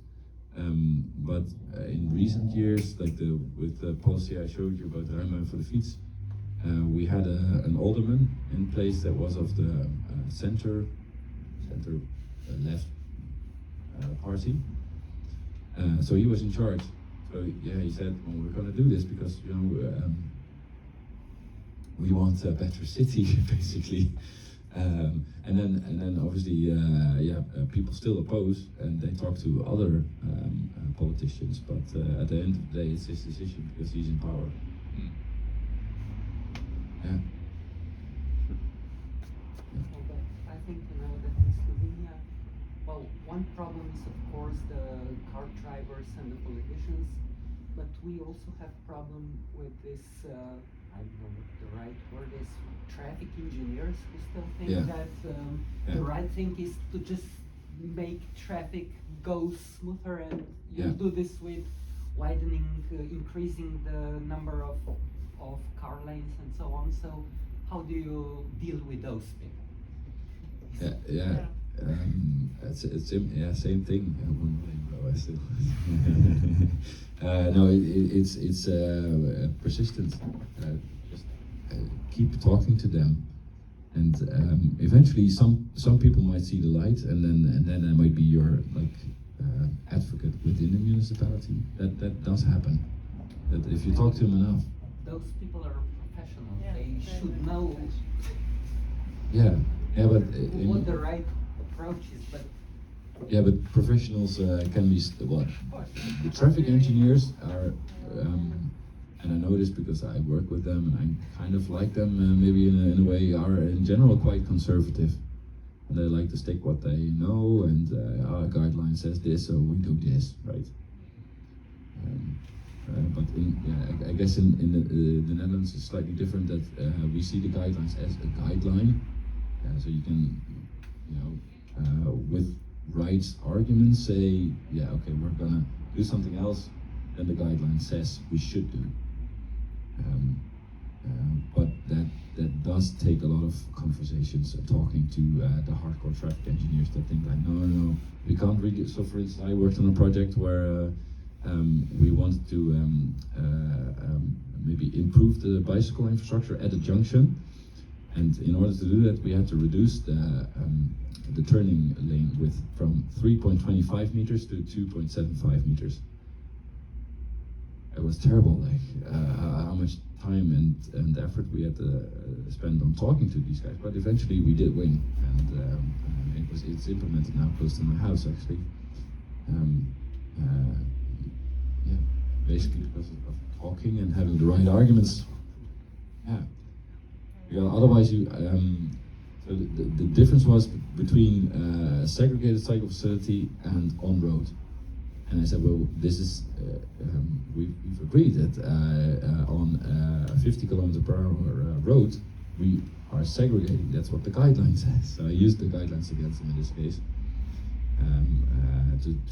But in recent years, like with the policy I showed you about the Ruimte voor de Fiets, we had an alderman in place that was of the center left party. So he was in charge. So yeah, he said, well, we're going to do this because we want a better city, basically. And then obviously, people still oppose, and they talk to other politicians. But at the end of the day, it's his decision because he's in power. Yeah. Although I think that in Slovenia, well, one problem is of course the car drivers and the politicians, but we also have problem with this. I don't know what the right word is. Traffic engineers who still think that the right thing is to just make traffic go smoother, and you do this with widening, increasing the number of car lanes and so on. So how do you deal with those people? Same thing. No, it's persistent. Just keep talking to them, and eventually some people might see the light, and then there might be your advocate within the municipality. That does happen. That if you talk to them enough. Those people are professionals. They should know. But what the right approach is, but. Yeah, but professionals can be the traffic engineers are, and I know this because I work with them and I kind of like them. Maybe in a way are in general quite conservative, and they like to stick what they know. And our guideline says this, so we do this, right? But I guess in the Netherlands it's slightly different. That we see the guidelines as a guideline, so you can, with right arguments say, okay, we're gonna do something else than the guideline says we should do. But that does take a lot of conversations, talking to the hardcore traffic engineers that think like, no, we can't really. So for instance, I worked on a project where we wanted to maybe improve the bicycle infrastructure at a junction, and in order to do that, we had to reduce the turning lane width from 3.25 meters to 2.75 meters. It was terrible, how much time and effort we had to spend on talking to these guys. But eventually we did win, and it's implemented now close to my house actually. Basically because of talking and having the right arguments. Otherwise you. So the difference was between a segregated cycle facility and on-road. And I said, well, this is, we've agreed that on a 50 kilometer per hour road, we are segregating. That's what the guideline says. So I used the guidelines against them in this case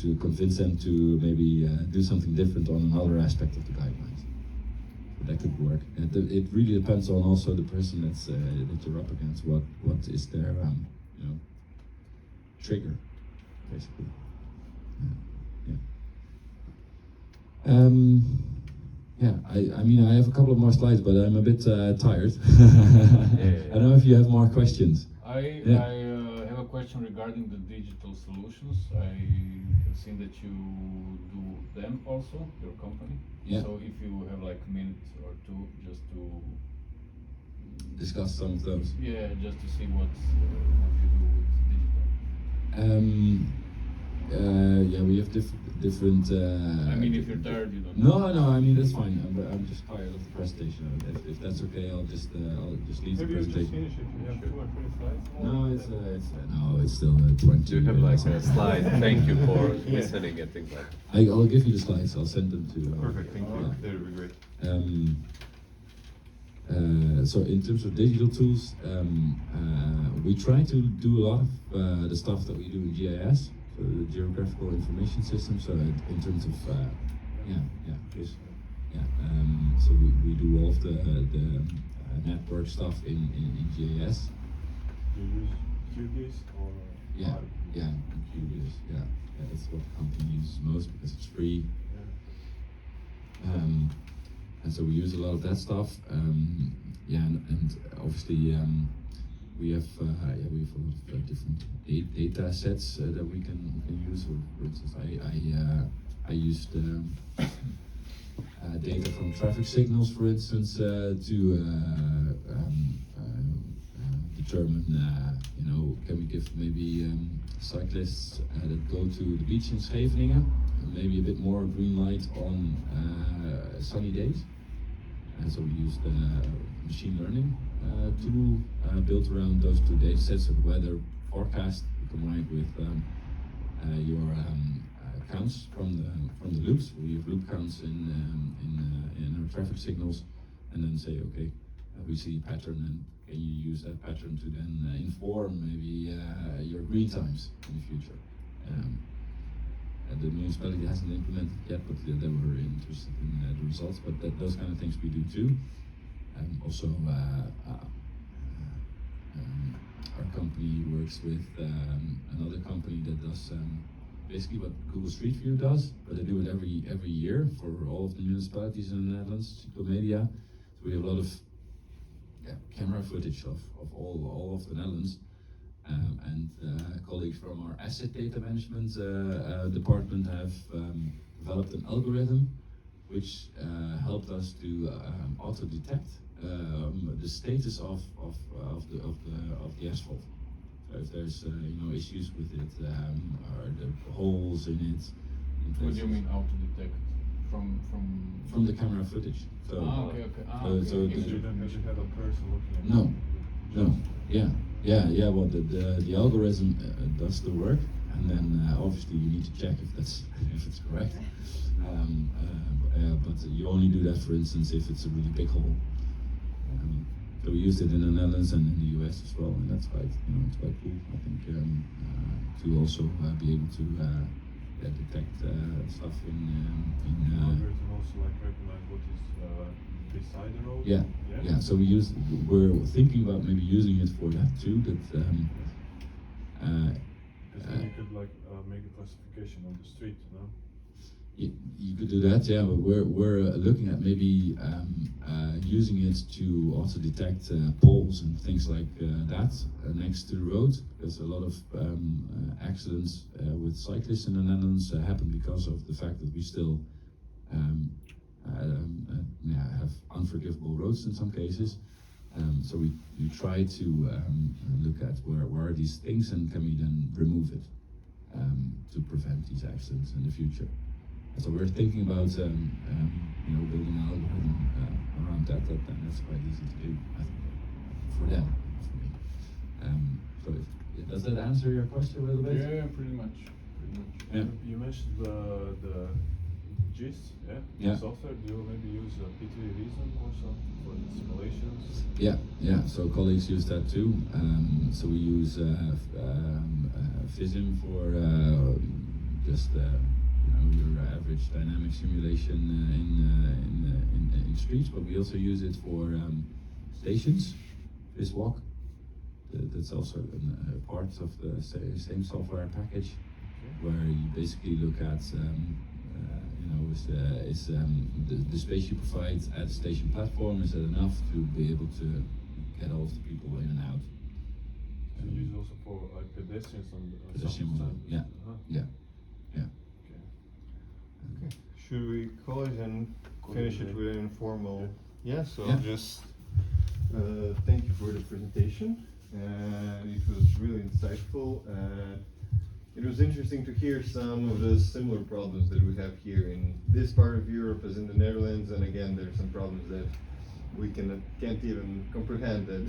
to convince them to maybe do something different on another aspect of the guidelines. That could work. It really depends on also the person that you're up against. What is their trigger, basically. I mean I have a couple of more slides, but I'm a bit tired. I don't know if you have more questions. I have a question regarding the digital solutions. I have seen that you do them also, your company. Yeah. So if you have like a minute or two just to discuss some of those. Yeah, just to see what you do with digital. We have different. I mean, if you're tired, you don't. No. I mean that's fine. I'm just tired of the presentation. If that's okay, I'll just leave the presentation. Maybe you just finish it. You have 2 or 3 slides. No, it's still 20. Do you have like a slide? Thank you for listening and things like that. I'll give you the slides. I'll send them to. Perfect. Thank you. That would be great. so in terms of digital tools, we try to do a lot of the stuff that we do in GIS, so the Geographical Information System. So in terms of please. So we do all of the network stuff in GIS. You use QGIS or? Yeah, QGIS. Yeah, that's what the company uses most because it's free. And so we use a lot of that stuff. And obviously we have a lot of different data sets that we can use. So for instance, I used data from traffic signals, for instance, to determine, can we give maybe cyclists that go to the beach in Scheveningen maybe a bit more green light on sunny days. And so we used machine learning tool built around those two data sets of weather forecast combined with your counts from the loops. We have loop counts in our traffic signals, and then say, okay, we see a pattern, and can you use that pattern to then inform maybe your green times in the future. The municipality hasn't implemented yet, but they were interested in the results. But those kind of things we do too. Also, our company works with another company that does basically what Google Street View does, but they do it every year for all of the municipalities in the Netherlands, Cyclomedia. So we have a lot of camera footage of all of the Netherlands. And colleagues from our asset data management department have developed an algorithm which helped us to auto-detect the status of the asphalt. So if there's issues with it, or the holes in it. What do you mean auto-detect? From the camera footage. So, okay. So You should have a person looking at No. Yeah. Well, the algorithm does the work, and then obviously you need to check if it's correct. But you only do that, for instance, if it's a really big hole. So we used it in the Netherlands and in the US as well, and that's quite cool. I think to also be able to detect stuff in. the algorithm also recognize what is beside the road. Yeah. So we're thinking about maybe using it for that too. Because then you could make a classification on the street, You could do that, yeah. But we're looking at maybe using it to also detect poles and things like that next to the road, because a lot of accidents with cyclists in the Netherlands happen because of the fact that we still have unforgivable roads in some cases. So we try to look at where are these things and can we then remove it to prevent these accidents in the future. So we're thinking about building an algorithm around that, and that's quite easy to do, I think, for them, for me. So does that answer your question a little bit? Yeah, pretty much. Yeah. You mentioned the GIS, Yeah. software. Do you maybe use P3 Reason or something for the simulations? Yeah. So colleagues use that too. So we use Vism for just your average dynamic simulation in streets, but we also use it for stations. Viswalk. That's also a part of the same software package, where you basically look at the space you provide at the station platform, is that enough to be able to get all of the people in and out. So you use also for pedestrians on Pedestrian some mode, yeah. Okay. Should we call it and finish it with an informal? Yeah. So Yeah. just thank you for the presentation. It was really insightful. It was interesting to hear some of the similar problems that we have here in this part of Europe as in the Netherlands, and again, there's some problems that we can't even comprehend that